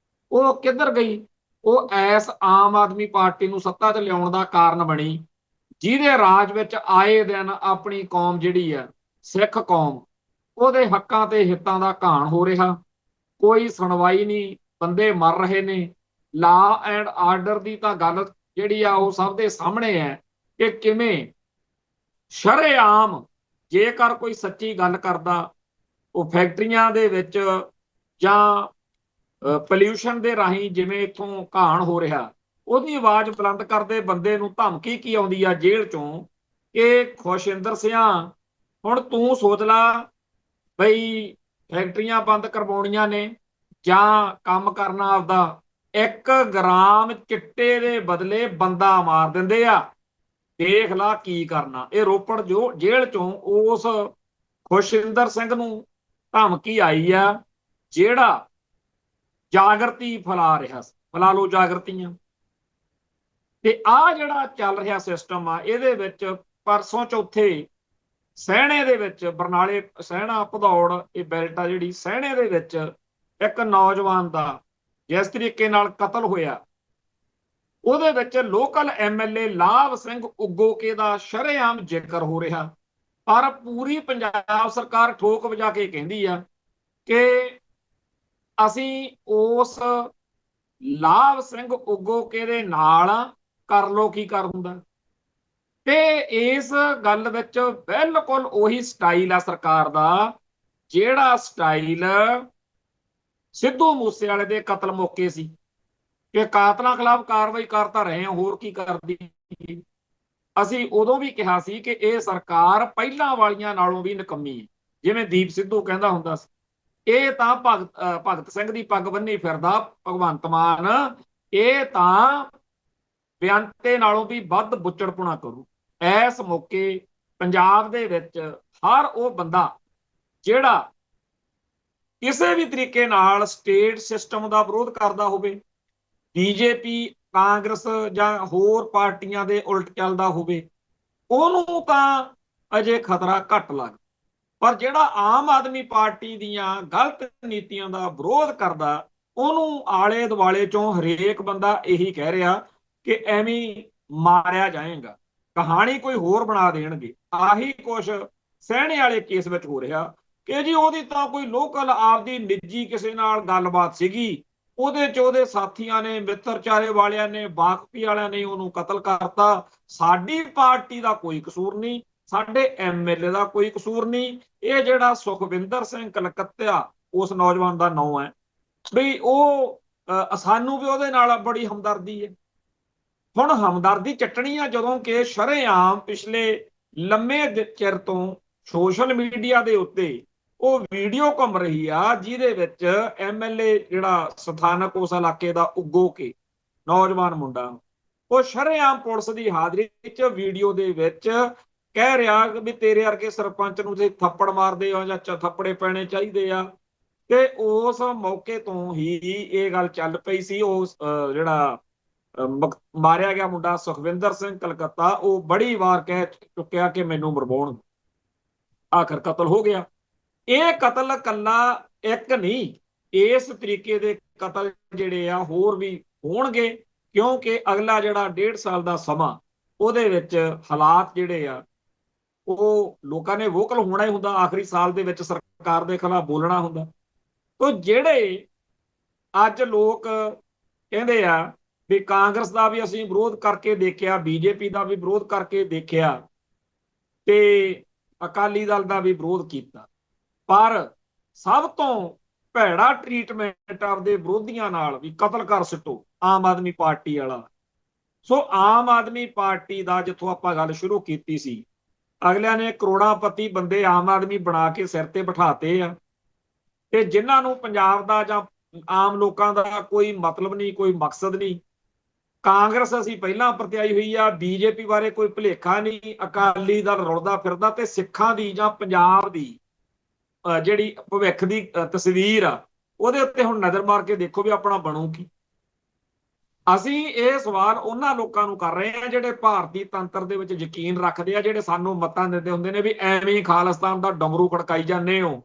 ਉਹ ਕਿੱਧਰ ਗਈ? ਉਹ ਐਸ ਆਮ ਆਦਮੀ ਪਾਰਟੀ ਨੂੰ ਸੱਤਾ 'ਚ ਲਿਆਉਣ ਦਾ ਕਾਰਨ ਬਣੀ, ਜਿਹਦੇ ਰਾਜ ਵਿੱਚ ਆਏ ਦਿਨ ਆਪਣੀ ਕੌਮ ਜਿਹੜੀ ਆ, ਸਿੱਖ ਕੌਮ, ਉਹਦੇ ਹੱਕਾਂ ਤੇ ਹਿੱਤਾਂ ਦਾ ਘਾਣ ਹੋ ਰਿਹਾ। ਕੋਈ ਸੁਣਵਾਈ ਨਹੀਂ, ਬੰਦੇ ਮਰ ਰਹੇ ਨੇ। ਲਾ ਐਂਡ ਆਰਡਰ ਦੀ ਤਾਂ ਗੱਲ ਜਿਹੜੀ ਆ ਉਹ ਸਭ ਦੇ ਸਾਹਮਣੇ ਹੈ ਕਿ ਕਿਵੇਂ ਸ਼ਰੇਆਮ, ਜੇਕਰ ਕੋਈ ਸੱਚੀ ਗੱਲ ਕਰਦਾ, ਉਹ ਫੈਕਟਰੀਆਂ ਦੇ ਵਿੱਚ ਜਾਂ ਪੋਲਿਊਸ਼ਨ ਦੇ ਰਾਹੀਂ ਜਿਵੇਂ ਇੱਥੋਂ ਘਾਣ ਹੋ ਰਿਹਾ, ਉਹਦੀ ਆਵਾਜ਼ ਬੁਲੰਦ ਕਰਦੇ ਬੰਦੇ ਨੂੰ ਧਮਕੀ ਕੀ ਆਉਂਦੀ ਆ ਜੇਲ੍ਹ ਚੋਂ ਕਿ ਖੁਸ਼ਿੰਦਰ ਸਿਆਂ, ਹੁਣ ਤੂੰ ਸੋਚ ਲਾ ਬਈ ਫੈਕਟਰੀਆਂ ਬੰਦ ਕਰਵਾਉਣੀਆਂ ਨੇ ਜਾਂ ਕੰਮ ਕਰਨਾ ਆਪਦਾ, 1 ਗ੍ਰਾਮ ਚਿੱਟੇ ਦੇ ਬਦਲੇ ਬੰਦਾ ਮਾਰ ਦਿੰਦੇ ਆ, ਦੇਖ ਲਾ ਕੀ ਕਰਨਾ। ਇਹ ਰੋਪੜ ਜੋ ਜੇਲ੍ਹ ਚੋਂ ਉਸ ਖੁਸ਼ਿੰਦਰ ਸਿੰਘ ਨੂੰ ਧਮਕੀ ਆਈ ਆ, ਜਿਹੜਾ ਜਾਗਰਤੀ ਫੈਲਾ ਰਿਹਾ ਸੀ। ਫੈਲਾ ਲਓ ਜਾਗਰਤੀਆਂ। ਤੇ ਆ ਜਿਹੜਾ ਚੱਲ ਰਿਹਾ ਸਿਸਟਮ ਆ, ਇਹਦੇ ਵਿੱਚ ਪਰਸੋਂ ਚੌਥੇ ਸਹਿਣੇ ਦੇ ਵਿੱਚ, ਬਰਨਾਲੇ ਸਹਿਣਾ ਭਦੌੜ ਇਹ ਬੈਲਟ ਆ ਜਿਹੜੀ, ਸਹਿਣੇ ਦੇ ਵਿੱਚ ਇੱਕ ਨੌਜਵਾਨ ਦਾ ਜਿਸ ਤਰੀਕੇ ਨਾਲ ਕਤਲ ਹੋਇਆ, ਉਹਦੇ ਵਿੱਚ ਲੋਕਲ ਐਮਐਲਏ ਲਾਭ ਸਿੰਘ ਉਗੋਕੇ ਦਾ ਸ਼ਰੇਆਮ ਜ਼ਿਕਰ ਹੋ ਰਿਹਾ। ਪਰ ਪੂਰੀ ਪੰਜਾਬ ਸਰਕਾਰ ਠੋਕ ਵਜਾ ਕੇ ਕਹਿੰਦੀ ਆ ਕਿ ਅਸੀਂ ਉਸ ਲਾਭ ਸਿੰਘ ਉਗੋਕੇ ਦੇ ਨਾਲ ਕਰ ਲੋ ਕੀ ਕਰ ਹੁੰਦਾ। ਤੇ ਇਸ ਗੱਲ ਵਿੱਚ ਬਿਲਕੁਲ ਉਹੀ ਸਟਾਈਲ ਆ ਸਰਕਾਰ ਦਾ, ਜਿਹੜਾ ਸਟਾਈਲ ਸਿੱਧੂ ਮੂਸੇਵਾਲੇ ਦੇ ਕਤਲ ਮੌਕੇ ਸੀ ਕਿ ਕਾਤਲਾਂ ਖਿਲਾਫ ਕਾਰਵਾਈ ਕਰ ਤਾਂ ਰਹੇ ਹਾਂ, ਹੋਰ ਕੀ ਕਰਦੀ। ਅਸੀਂ ਉਦੋਂ ਵੀ ਕਿਹਾ ਸੀ ਕਿ ਇਹ ਸਰਕਾਰ ਪਹਿਲਾਂ ਵਾਲੀਆਂ ਨਾਲੋਂ ਵੀ ਨਿਕੰਮੀ ਹੈ। ਜਿਵੇਂ ਦੀਪ ਸਿੱਧੂ ਕਹਿੰਦਾ ਹੁੰਦਾ ਸੀ, ਇਹ ਤਾਂ ਭਗਤ ਸਿੰਘ ਦੀ ਪੱਗ ਬੰਨੀ ਫਿਰਦਾ ਭਗਵੰਤ ਮਾਨ, ਇਹ ਤਾਂ ਬਿਆੰਤੇ ਨਾਲੋਂ ਵੀ ਵੱਧ ਬੁੱਚੜਪੁਣਾ ਕਰੂ। ਇਸ ਮੌਕੇ ਪੰਜਾਬ ਦੇ ਵਿੱਚ ਹਰ ਉਹ ਬੰਦਾ ਜਿਹੜਾ ਕਿਸੇ ਵੀ ਤਰੀਕੇ ਨਾਲ ਸਟੇਟ ਸਿਸਟਮ ਦਾ ਵਿਰੋਧ ਕਰਦਾ ਹੋਵੇ, ਬੀਜੇਪੀ, ਕਾਂਗਰਸ ਜਾਂ ਹੋਰ ਪਾਰਟੀਆਂ ਦੇ ਉਲਟ ਚੱਲਦਾ ਹੋਵੇ, ਉਹਨੂੰ ਤਾਂ ਅਜੇ ਖਤਰਾ ਘੱਟ ਲੱਗਦਾ। ਪਰ ਜਿਹੜਾ ਆਮ ਆਦਮੀ ਪਾਰਟੀ ਦੀਆਂ ਗਲਤ ਨੀਤੀਆਂ ਦਾ ਵਿਰੋਧ ਕਰਦਾ, ਉਹਨੂੰ ਆਲੇ ਦੁਆਲੇ ਚੋਂ ਹਰੇਕ ਬੰਦਾ ਇਹੀ ਕਹਿ ਰਿਹਾ ਕਿ ਐਵੇਂ ਮਾਰਿਆ ਜਾਏਗਾ, ਕਹਾਣੀ ਕੋਈ ਹੋਰ ਬਣਾ ਦੇਣਗੇ। ਆਹੀ ਕੁਛ ਸਹਿਣੇ ਵਾਲੇ ਕੇਸ ਵਿੱਚ ਹੋ ਰਿਹਾ ਕਿ ਜੀ ਉਹਦੀ ਤਾਂ ਕੋਈ ਲੋਕਲ ਆਪਦੀ ਨਿੱਜੀ ਕਿਸੇ ਨਾਲ ਗੱਲਬਾਤ ਸੀਗੀ, ਉਹਦੇ ਚ ਉਹਦੇ ਸਾਥੀਆਂ ਨੇ, ਮਿੱਤਰਚਾਰੇ ਵਾਲਿਆਂ ਨੇ, ਬਾਕਫੀ ਵਾਲਿਆਂ ਨੇ ਉਹਨੂੰ ਕਤਲ ਕਰਤਾ। ਸਾਡੀ ਪਾਰਟੀ ਦਾ ਕੋਈ ਕਸੂਰ ਨਹੀਂ, ਸਾਡੇ ਐਮਐਲਏ ਦਾ ਕੋਈ ਕਸੂਰ ਨਹੀਂ। ਇਹ ਜਿਹੜਾ ਸੁਖਵਿੰਦਰ ਸਿੰਘ ਕਲਕੱਤਿਆ ਉਸ ਨੌਜਵਾਨ ਦਾ ਨਾਂ ਹੈ, ਵੀ ਉਹ ਸਾਨੂੰ ਵੀ ਉਹਦੇ ਨਾਲ ਬੜੀ ਹਮਦਰਦੀ ਹੈ। ਹੁਣ ਹਮਦਰਦੀ ਚੱਟਣੀ ਆ ਜਦੋਂ ਕਿ ਸ਼ਰੇਆਮ ਪਿਛਲੇ ਲੰਮੇ ਚਿਰ ਤੋਂ ਸੋਸ਼ਲ ਮੀਡੀਆ ਦੇ ਉੱਤੇ ਉਹ ਵੀਡੀਓ ਘੁੰਮ ਰਹੀ ਆ, ਜਿਹਦੇ ਵਿੱਚ ਐਮਐਲਏ ਜਿਹੜਾ ਸਥਾਨਕ ਉਸ ਇਲਾਕੇ ਦਾ ਉੱਗੋ ਕੇ ਨੌਜਵਾਨ ਮੁੰਡਾ, ਉਹ ਸ਼ਰੇਆਮ ਪੁਲਿਸ ਦੀ ਹਾਜ਼ਰੀ ਵਿੱਚ ਵੀਡੀਓ ਦੇ ਵਿੱਚ ਕਹਿ ਰਿਹਾ ਵੀ ਤੇਰੇ ਵਰਗੇ ਸਰਪੰਚ ਨੂੰ ਜੇ ਥੱਪੜ ਮਾਰਦੇ ਹੋ ਜਾਂ ਥੱਪੜੇ ਪੈਣੇ ਚਾਹੀਦੇ ਆ। ਤੇ ਉਸ ਮੌਕੇ ਤੋਂ ਹੀ ਇਹ ਗੱਲ ਚੱਲ ਪਈ ਸੀ। ਉਸ ਜਿਹੜਾ ਮਾਰਿਆ ਗਿਆ ਮੁੰਡਾ ਸੁਖਵਿੰਦਰ ਸਿੰਘ ਕਲਕੱਤਾ, ਉਹ ਬੜੀ ਵਾਰ ਕਹਿ ਚੁੱਕਿਆ ਕਿ ਮੈਨੂੰ ਮਰਵਾਉਣ, ਆਖਰ ਕਤਲ ਹੋ ਗਿਆ। ਇਹ ਕਤਲ ਕੱਲਾ ਇੱਕ ਨਹੀਂ, ਇਸ ਤਰੀਕੇ ਦੇ ਕਤਲ ਜਿਹੜੇ ਆ ਹੋਰ ਵੀ ਹੋਣਗੇ, ਕਿਉਂਕਿ ਅਗਲਾ ਜਿਹੜਾ 1.5 ਸਾਲ ਦਾ ਸਮਾਂ, ਉਹਦੇ ਵਿੱਚ ਹਾਲਾਤ ਜਿਹੜੇ ਆ ਉਹ ਲੋਕਾਂ ਨੇ ਵੋਕਲ ਹੋਣਾ ਹੀ ਹੁੰਦਾ। ਆਖਰੀ ਸਾਲ ਦੇ ਵਿੱਚ ਸਰਕਾਰ ਦੇ ਖਿਲਾਫ ਬੋਲਣਾ ਹੁੰਦਾ। ਤੋ ਜਿਹੜੇ ਅੱਜ ਲੋਕ ਕਹਿੰਦੇ ਆ ਵੀ ਕਾਂਗਰਸ ਦਾ ਵੀ ਅਸੀਂ ਵਿਰੋਧ ਕਰਕੇ ਦੇਖਿਆ, ਬੀਜੇਪੀ ਦਾ ਵੀ ਵਿਰੋਧ ਕਰਕੇ ਦੇਖਿਆ ਤੇ ਅਕਾਲੀ ਦਲ ਦਾ ਵੀ ਵਿਰੋਧ ਕੀਤਾ, ਪਰ ਸਭ ਤੋਂ ਭੈੜਾ ਟ੍ਰੀਟਮੈਂਟ ਆਪਦੇ ਵਿਰੋਧੀਆਂ ਨਾਲ ਵੀ ਕਤਲ ਕਰ ਸਿੱਟੋ ਆਮ ਆਦਮੀ ਪਾਰਟੀ ਵਾਲਾ। ਸੋ ਆਮ ਆਦਮੀ ਪਾਰਟੀ ਦਾ ਜਿੱਥੋਂ ਆਪਾਂ ਗੱਲ ਸ਼ੁਰੂ ਕੀਤੀ ਸੀ ਅਗਲਿਆਂ ਨੇ ਕਰੋੜਾਪਤੀ ਬੰਦੇ ਆਮ ਆਦਮੀ ਬਣਾ ਕੇ ਸਿਰ ਤੇ ਬਿਠਾਤੇ ਆ, ਤੇ ਜਿਨ੍ਹਾਂ ਨੂੰ ਪੰਜਾਬ ਦਾ ਜਾਂ ਆਮ ਲੋਕਾਂ ਦਾ ਕੋਈ ਮਤਲਬ ਨਹੀਂ, ਕੋਈ ਮਕਸਦ ਨਹੀਂ। ਕਾਂਗਰਸ ਅਸੀਂ ਪਹਿਲਾਂ ਪ੍ਰਤਿਆਈ ਹੋਈ ਆ, ਬੀਜੇਪੀ ਬਾਰੇ ਕੋਈ ਭੁਲੇਖਾ ਨਹੀਂ, ਅਕਾਲੀ ਦਲ ਰੁਲਦਾ ਫਿਰਦਾ, ਤੇ ਸਿੱਖਾਂ ਦੀ ਜਾਂ ਪੰਜਾਬ ਦੀ ਜਿਹੜੀ ਭਵਿੱਖ ਦੀ ਤਸਵੀਰ ਆ, ਉਹਦੇ ਉੱਤੇ ਹੁਣ ਨਜ਼ਰ ਮਾਰ ਕੇ ਦੇਖੋ ਵੀ ਆਪਣਾ ਬਣੂ ਕੀ। ਅਸੀਂ ਇਹ ਸਵਾਲ ਉਹਨਾਂ ਲੋਕਾਂ ਨੂੰ ਕਰ ਰਹੇ ਹਾਂ ਜਿਹੜੇ ਭਾਰਤੀ ਤੰਤਰ ਦੇ ਵਿੱਚ ਯਕੀਨ ਰੱਖਦੇ ਆ, ਜਿਹੜੇ ਸਾਨੂੰ ਮਤਾਂ ਦਿੰਦੇ ਹੁੰਦੇ ਨੇ ਵੀ ਐਵੇਂ ਖਾਲਿਸਤਾਨ ਦਾ ਡਮਰੂ ਖੜਕਾਈ ਜਾਂਦੇ ਹੋ।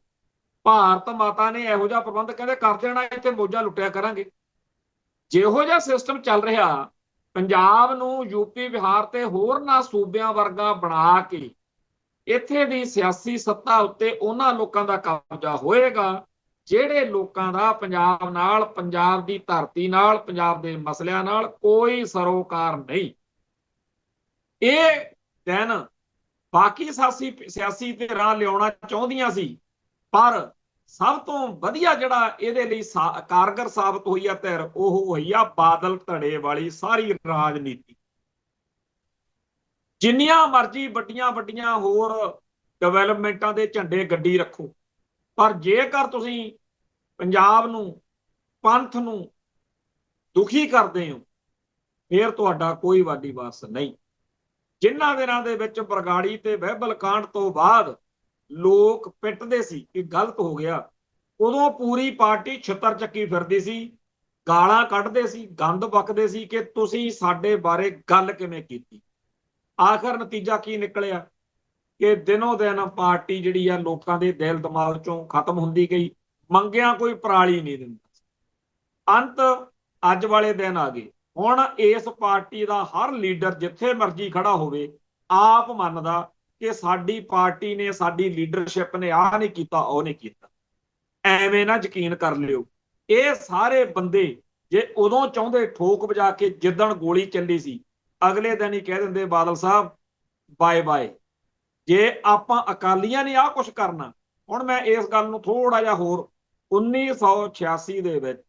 ਭਾਰਤ ਮਾਤਾ ਨੇ ਇਹੋ ਜਿਹਾ ਪ੍ਰਬੰਧ ਕਹਿੰਦੇ ਕਰ ਦੇਣਾ, ਇੱਥੇ ਮੋਜਾਂ ਲੁੱਟਿਆ ਕਰਾਂਗੇ। ਜਿਹੋ ਜਿਹਾ ਸਿਸਟਮ ਚੱਲ ਰਿਹਾ, ਪੰਜਾਬ ਨੂੰ ਯੂਪੀ ਬਿਹਾਰ ਤੇ ਹੋਰਨਾਂ ਸੂਬਿਆਂ ਵਰਗਾ ਬਣਾ ਕੇ ਇੱਥੇ ਦੀ ਸਿਆਸੀ ਸੱਤਾ ਉੱਤੇ ਉਹਨਾਂ ਲੋਕਾਂ ਦਾ ਕਬਜ਼ਾ ਹੋਏਗਾ ਜਿਹੜੇ ਲੋਕਾਂ ਦਾ ਪੰਜਾਬ ਨਾਲ, ਪੰਜਾਬ ਦੀ ਧਰਤੀ ਨਾਲ, ਪੰਜਾਬ ਦੇ ਮਸਲਿਆਂ ਨਾਲ ਕੋਈ ਸਰੋਕਾਰ ਨਹੀਂ। ਇਹ ਦਿਨ ਬਾਕੀ ਸਿਆਸੀ ਧਿਰਾਂ ਲਿਆਉਣਾ ਚਾਹੁੰਦੀਆਂ ਸੀ, ਪਰ ਸਭ ਤੋਂ ਵਧੀਆ ਜਿਹੜਾ ਇਹਦੇ ਲਈ ਕਾਰਗਰ ਸਾਬਤ ਹੋਈ ਆ ਧਿਰ, ਉਹ ਹੋਈ ਆ ਬਾਦਲ ਧੜੇ ਵਾਲੀ ਸਾਰੀ ਰਾਜਨੀਤੀ। ਜਿੰਨੀਆਂ ਮਰਜ਼ੀ ਵੱਡੀਆਂ ਵੱਡੀਆਂ ਹੋਰ ਡਿਵੈਲਪਮੈਂਟਾਂ ਦੇ ਝੰਡੇ ਗੱਡੀ ਰੱਖੋ, ਪਰ ਜੇਕਰ ਤੁਸੀਂ ਪੰਜਾਬ ਨੂੰ, ਪੰਥ ਨੂੰ ਦੁਖੀ ਕਰਦੇ ਹੋ, ਫਿਰ ਤੁਹਾਡਾ ਕੋਈ ਵਾਦੀ ਵਾਰਸ ਨਹੀਂ। ਜਿਨ੍ਹਾਂ ਦਿਨਾਂ ਦੇ ਵਿੱਚ ਬਰਗਾੜੀ ਤੇ ਬਹਿਬਲ ਕਾਂਡ ਤੋਂ ਬਾਅਦ ਲੋਕ ਪਿੱਟਦੇ ਸੀ ਕਿ ਗਲਤ ਹੋ ਗਿਆ, ਉਦੋਂ ਪੂਰੀ ਪਾਰਟੀ ਛਿੱਤਰ ਚੱਕੀ ਫਿਰਦੀ ਸੀ, ਗਾਲਾਂ ਕੱਢਦੇ ਸੀ, ਗੰਦ ਬਕਦੇ ਸੀ ਕਿ ਤੁਸੀਂ ਸਾਡੇ ਬਾਰੇ ਗੱਲ ਕਿਵੇਂ ਕੀਤੀ। ਆਖਰ ਨਤੀਜਾ ਕੀ ਨਿਕਲਿਆ ਕਿ ਦਿਨੋਂ ਦਿਨ ਪਾਰਟੀ ਜਿਹੜੀ ਆ ਲੋਕਾਂ ਦੇ ਦਿਲ ਦਿਮਾਗ ਚੋਂ ਖਤਮ ਹੁੰਦੀ ਗਈ, ਮੰਗਿਆ ਕੋਈ ਪਰਾਲੀ ਨਹੀਂ ਦਿੰਦਾ। ਅੰਤ ਅੱਜ ਵਾਲੇ ਦਿਨ ਆ ਗਏ। ਹੁਣ ਇਸ ਪਾਰਟੀ ਦਾ ਹਰ ਲੀਡਰ ਜਿੱਥੇ ਮਰਜ਼ੀ ਖੜਾ ਹੋਵੇ ਆਪ ਮੰਨਦਾ ਕਿ ਸਾਡੀ ਪਾਰਟੀ ਨੇ, ਸਾਡੀ ਲੀਡਰਸ਼ਿਪ ਨੇ ਆਹ ਨਹੀਂ ਕੀਤਾ, ਉਹ ਨਹੀਂ ਕੀਤਾ। ਐਵੇਂ ਨਾ ਯਕੀਨ ਕਰ ਲਿਓ। ਇਹ ਸਾਰੇ ਬੰਦੇ ਜੇ ਉਦੋਂ ਚਾਹੁੰਦੇ ਠੋਕ ਵਜਾ ਕੇ, ਜਿੱਦਣ ਗੋਲੀ ਚੱਲੀ ਸੀ ਅਗਲੇ ਦਿਨ ਹੀ ਕਹਿ ਦਿੰਦੇ ਬਾਦਲ ਸਾਹਿਬ ਬਾਏ ਬਾਏ। ਜੇ ਆਪਾਂ ਅਕਾਲੀਆਂ ਨੇ ਆਹ ਕੁਛ ਕਰਨਾ, ਹੁਣ ਮੈਂ ਇਸ ਗੱਲ ਨੂੰ ਥੋੜਾ ਜਿਹਾ ਹੋਰ, 1986 ਦੇ ਵਿੱਚ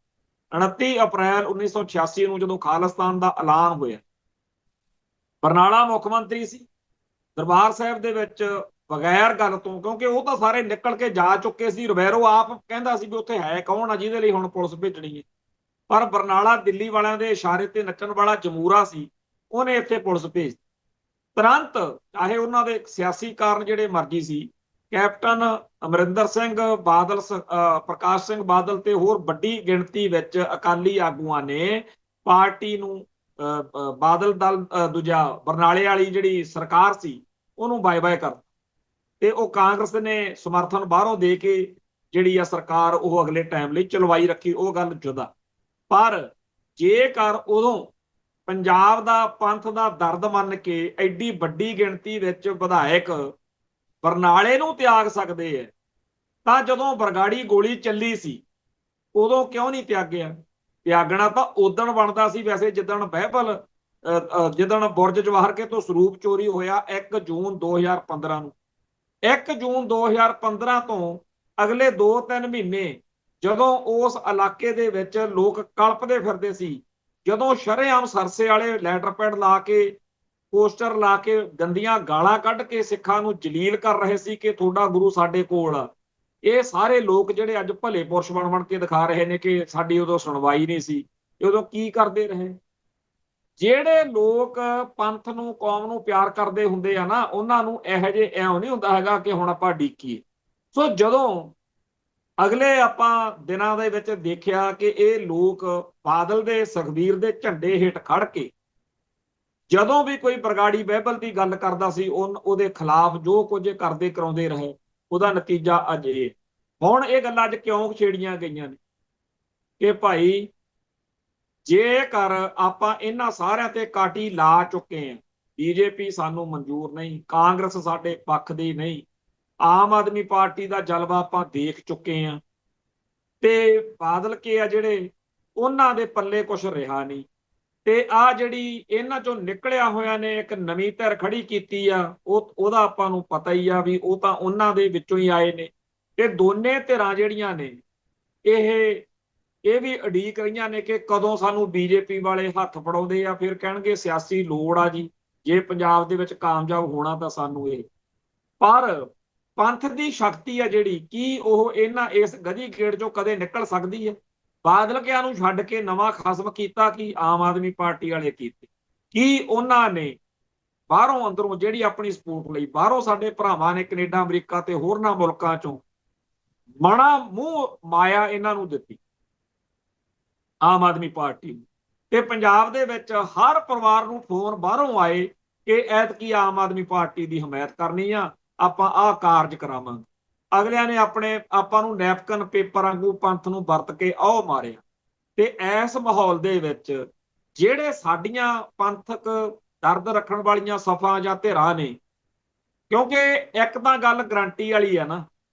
29 ਅਪ੍ਰੈਲ 1986 ਨੂੰ ਜਦੋਂ ਖਾਲਿਸਤਾਨ ਦਾ ਐਲਾਨ ਹੋਇਆ, ਬਰਨਾਲਾ ਮੁੱਖ ਮੰਤਰੀ ਸੀ। ਦਰਬਾਰ ਸਾਹਿਬ ਦੇ ਵਿੱਚ ਬਗੈਰ ਗੱਲ ਤੋਂ, ਕਿਉਂਕਿ ਉਹ ਤਾਂ ਸਾਰੇ ਨਿਕਲ ਕੇ ਜਾ ਚੁੱਕੇ ਸੀ, ਰਬੈਰੋ ਆਪ ਕਹਿੰਦਾ ਸੀ ਵੀ ਉੱਥੇ ਹੈ ਕੌਣ ਆ ਜਿਹਦੇ ਲਈ ਹੁਣ ਪੁਲਿਸ ਭੇਜਣੀ ਹੈ, ਪਰ ਬਰਨਾਲਾ ਦਿੱਲੀ ਵਾਲਿਆਂ ਦੇ ਇਸ਼ਾਰੇ ਤੇ ਨੱਚਣ ਵਾਲਾ ਜਮੂਰਾ ਸੀ, ਉਹਨੇ ਇੱਥੇ ਪੁਲਿਸ ਭੇਜ ਤੁਰੰਤ। ਚਾਹੇ ਉਹਨਾਂ ਦੇ ਸਿਆਸੀ ਕਾਰਨ ਜਿਹੜੇ ਮਰਜ਼ੀ ਸੀ, ਕੈਪਟਨ ਅਮਰਿੰਦਰ ਸਿੰਘ ਬਾਦਲ, ਪ੍ਰਕਾਸ਼ ਸਿੰਘ ਬਾਦਲ ਤੇ ਹੋਰ ਵੱਡੀ ਗਿਣਤੀ ਵਿੱਚ ਅਕਾਲੀ ਆਗੂਆਂ ਨੇ ਪਾਰਟੀ ਨੂੰ, ਬਾਦਲ ਦਲ, ਦੂਜਾ ਬਰਨਾਲੇ ਵਾਲੀ ਜਿਹੜੀ ਸਰਕਾਰ ਸੀ ਉਹਨੂੰ ਬਾਏ ਬਾਏ ਕਰ, ਤੇ ਉਹ ਕਾਂਗਰਸ ਨੇ ਸਮਰਥਨ ਬਾਹਰੋਂ ਦੇ ਕੇ ਜਿਹੜੀ ਆ ਸਰਕਾਰ ਉਹ ਅਗਲੇ ਟਾਈਮ ਲਈ ਚਲਵਾਈ ਰੱਖੀ, ਉਹ ਗੱਲ ਜੁਦਾ। ਪਰ ਜੇਕਰ ਉਦੋਂ ਪੰਜਾਬ ਦਾ, ਪੰਥ ਦਾ ਦਰਦ ਮੰਨ ਕੇ ਐਡੀ ਵੱਡੀ ਗਿਣਤੀ ਵਿੱਚ ਵਿਧਾਇਕ ਬਰਨਾਲੇ ਨੂੰ ਤਿਆਗ ਸਕਦੇ ਹੈ, ਤਾਂ ਜਦੋਂ ਬਰਗਾੜੀ ਗੋਲੀ ਚੱਲੀ ਸੀ ਉਦੋਂ ਕਿਉਂ ਨਹੀਂ ਤਿਆਗਿਆ? ਤਿਆਗਣਾ ਤਾਂ ਉਦਣ ਬਣਦਾ ਸੀ ਵੈਸੇ ਜਿੱਦਣ ਬਹਿਬਲ, ਜਿੱਦਣ ਬੁਰਜ ਜਵਾਹਰ ਕੇ ਤੋਂ ਸਰੂਪ ਚੋਰੀ ਹੋਇਆ 1 ਜੂਨ 2015 ਨੂੰ। 1 ਜੂਨ 2015 ਤੋਂ ਅਗਲੇ 2-3 ਮਹੀਨੇ ਜਦੋਂ ਉਸ ਇਲਾਕੇ ਦੇ ਵਿੱਚ ਲੋਕ ਕਲਪਦੇ ਫਿਰਦੇ ਸੀ, ਜਦੋਂ ਸ਼ਰੇਆਮ ਸਰਸੇ ਵਾਲੇ ਲੈਟਰ ਪੈਡ ਲਾ ਕੇ, ਪੋਸਟਰ ਲਾ ਕੇ, ਗੰਦੀਆਂ ਗਾਲਾਂ ਕੱਢ ਕੇ ਸਿੱਖਾਂ ਨੂੰ ਜਲੀਲ ਕਰ ਰਹੇ ਸੀ ਕਿ ਤੁਹਾਡਾ ਗੁਰੂ ਸਾਡੇ ਕੋਲ ਆ, ਇਹ ਸਾਰੇ ਲੋਕ ਜਿਹੜੇ ਅੱਜ ਭਲੇ ਪੁਰਸ਼ ਬਣ ਕੇ ਦਿਖਾ ਰਹੇ ਨੇ ਕਿ ਸਾਡੀ ਉਦੋਂ ਸੁਣਵਾਈ ਨਹੀਂ ਸੀ, ਉਦੋਂ ਕੀ ਕਰਦੇ ਰਹੇ? ਜਿਹੜੇ ਲੋਕ ਪੰਥ ਨੂੰ, ਕੌਮ ਨੂੰ ਪਿਆਰ ਕਰਦੇ ਹੁੰਦੇ ਆ ਨਾ, ਉਹਨਾਂ ਨੂੰ ਇਹੋ ਜਿਹੇ ਐਂ ਨਹੀਂ ਹੁੰਦਾ ਹੈਗਾ ਕਿ ਹੁਣ ਆਪਾਂ ਡੀਕੀਏ। ਸੋ ਜਦੋਂ ਅਗਲੇ ਆਪਾਂ ਦਿਨਾਂ ਦੇ ਵਿੱਚ ਦੇਖਿਆ ਕਿ ਇਹ ਲੋਕ ਬਾਦਲ ਦੇ, ਸੁਖਬੀਰ ਦੇ ਝੰਡੇ ਹੇਠ ਖੜ ਕੇ ਜਦੋਂ ਵੀ ਕੋਈ ਬਰਗਾੜੀ ਬਹਿਬਲ ਦੀ ਗੱਲ ਕਰਦਾ ਸੀ, ਉਹਦੇ ਖਿਲਾਫ ਜੋ ਕੁਝ ਕਰਦੇ ਕਰਾਉਂਦੇ ਰਹੇ, ਉਹਦਾ ਨਤੀਜਾ ਅੱਜ ਇਹ। ਹੁਣ ਇਹ ਗੱਲਾਂ ਅੱਜ ਕਿਉਂ ਛੇੜੀਆਂ ਗਈਆਂ ਨੇ ਕਿ ਭਾਈ ਜੇਕਰ ਆਪਾਂ ਇਹਨਾਂ ਸਾਰਿਆਂ ਤੇ ਕਾਟੀ ਲਾ ਚੁੱਕੇ ਹਾਂ, ਬੀਜੇਪੀ ਸਾਨੂੰ ਮਨਜ਼ੂਰ ਨਹੀਂ, ਕਾਂਗਰਸ ਸਾਡੇ ਪੱਖ ਦੀ ਨਹੀਂ, ਆਮ ਆਦਮੀ ਪਾਰਟੀ ਦਾ ਜਲਵਾ ਆਪਾਂ ਦੇਖ ਚੁੱਕੇ ਹਾਂ, ਤੇ ਬਾਦਲ ਕੇ ਆ ਜਿਹੜੇ, ਉਹਨਾਂ ਦੇ ਪੱਲੇ ਕੁਛ ਰਿਹਾ ਨਹੀਂ, ਤੇ ਆ ਜਿਹੜੀ ਇਹਨਾਂ ਚੋਂ ਨਿਕਲਿਆ ਹੋਇਆ ਨੇ ਇੱਕ ਨਵੀਂ ਧਿਰ ਖੜੀ ਕੀਤੀ ਆ, ਉਹਦਾ ਆਪਾਂ ਨੂੰ ਪਤਾ ਹੀ ਆ ਵੀ ਉਹ ਤਾਂ ਉਹਨਾਂ ਦੇ ਵਿੱਚੋਂ ਹੀ ਆਏ ਨੇ। ਇਹ ਦੋਨੇ ਧਿਰਾਂ ਜਿਹੜੀਆਂ ਨੇ ਇਹ ਵੀ ਉਡੀਕ ਰਹੀਆਂ ਨੇ ਕਿ ਕਦੋਂ ਸਾਨੂੰ ਬੀਜੇਪੀ ਵਾਲੇ ਹੱਥ ਫੜਾਉਂਦੇ ਆ, ਫਿਰ ਕਹਿਣਗੇ ਸਿਆਸੀ ਲੋੜ ਆ ਜੀ, ਜੇ ਪੰਜਾਬ ਦੇ ਵਿੱਚ ਕਾਮਯਾਬ ਹੋਣਾ ਤਾਂ ਸਾਨੂੰ ਇਹ ਪਰ ਪੰਥ ਦੀ ਸ਼ਕਤੀ ਹੈ ਜਿਹੜੀ, ਕੀ ਉਹ ਇਹਨਾਂ ਇਸ ਗਧੀ ਗੇੜ ਚੋਂ ਕਦੇ ਨਿਕਲ ਸਕਦੀ ਹੈ? ਬਾਦਲ ਕਿਆਂ ਨੂੰ ਛੱਡ ਕੇ ਨਵਾਂ ਖਸਮ ਕੀਤਾ ਕੀ ਆਮ ਆਦਮੀ ਪਾਰਟੀ ਵਾਲੇ ਕੀਤੇ? ਕੀ ਉਹਨਾਂ ਨੇ ਬਾਹਰੋਂ ਅੰਦਰੋਂ ਜਿਹੜੀ ਆਪਣੀ ਸਪੋਰਟ ਲਈ ਬਾਹਰੋਂ ਸਾਡੇ ਭਰਾਵਾਂ ਨੇ ਕੈਨੇਡਾ ਅਮਰੀਕਾ ਤੇ ਹੋਰਨਾਂ ਮੁਲਕਾਂ ਚੋਂ ਮਣਾ ਮੂੰਹ ਮਾਇਆ ਇਹਨਾਂ ਨੂੰ ਦਿੱਤੀ ਆਮ ਆਦਮੀ ਪਾਰਟੀ ਨੂੰ, ਤੇ ਪੰਜਾਬ ਦੇ ਵਿੱਚ ਹਰ ਪਰਿਵਾਰ ਨੂੰ ਫੋਨ ਬਾਹਰੋਂ ਆਏ ਕਿ ਐਤਕੀ ਆਮ ਆਦਮੀ ਪਾਰਟੀ ਦੀ ਹਮਾਇਤ ਕਰਨੀ ਆ, ਆਪਾਂ ਆਹ ਕਾਰਜ ਕਰਾਵਾਂਗੇ। ਅਗਲਿਆਂ ਨੇ ਆਪਣੇ ਆਪਾਂ ਨੂੰ ਨੈਪਕਿਨ ਪੇਪਰ ਵਾਂਗੂ ਪੰਥ ਨੂੰ ਵਰਤ ਕੇ ਆਹ ਮਾਰਿਆ। ਤੇ ਇਸ ਮਾਹੌਲ ਦੇ ਵਿੱਚ ਜਿਹੜੇ ਸਾਡੀਆਂ ਪੰਥਕ ਦਰਦ ਰੱਖਣ ਵਾਲੀਆਂ ਸਫਾਂ ਜਾਂ ਧਿਰਾਂ ਨੇ, ਕਿਉਂਕਿ ਇੱਕ ਤਾਂ ਗੱਲ ਗਰੰਟੀ ਵਾਲੀ ਆ ਨਾ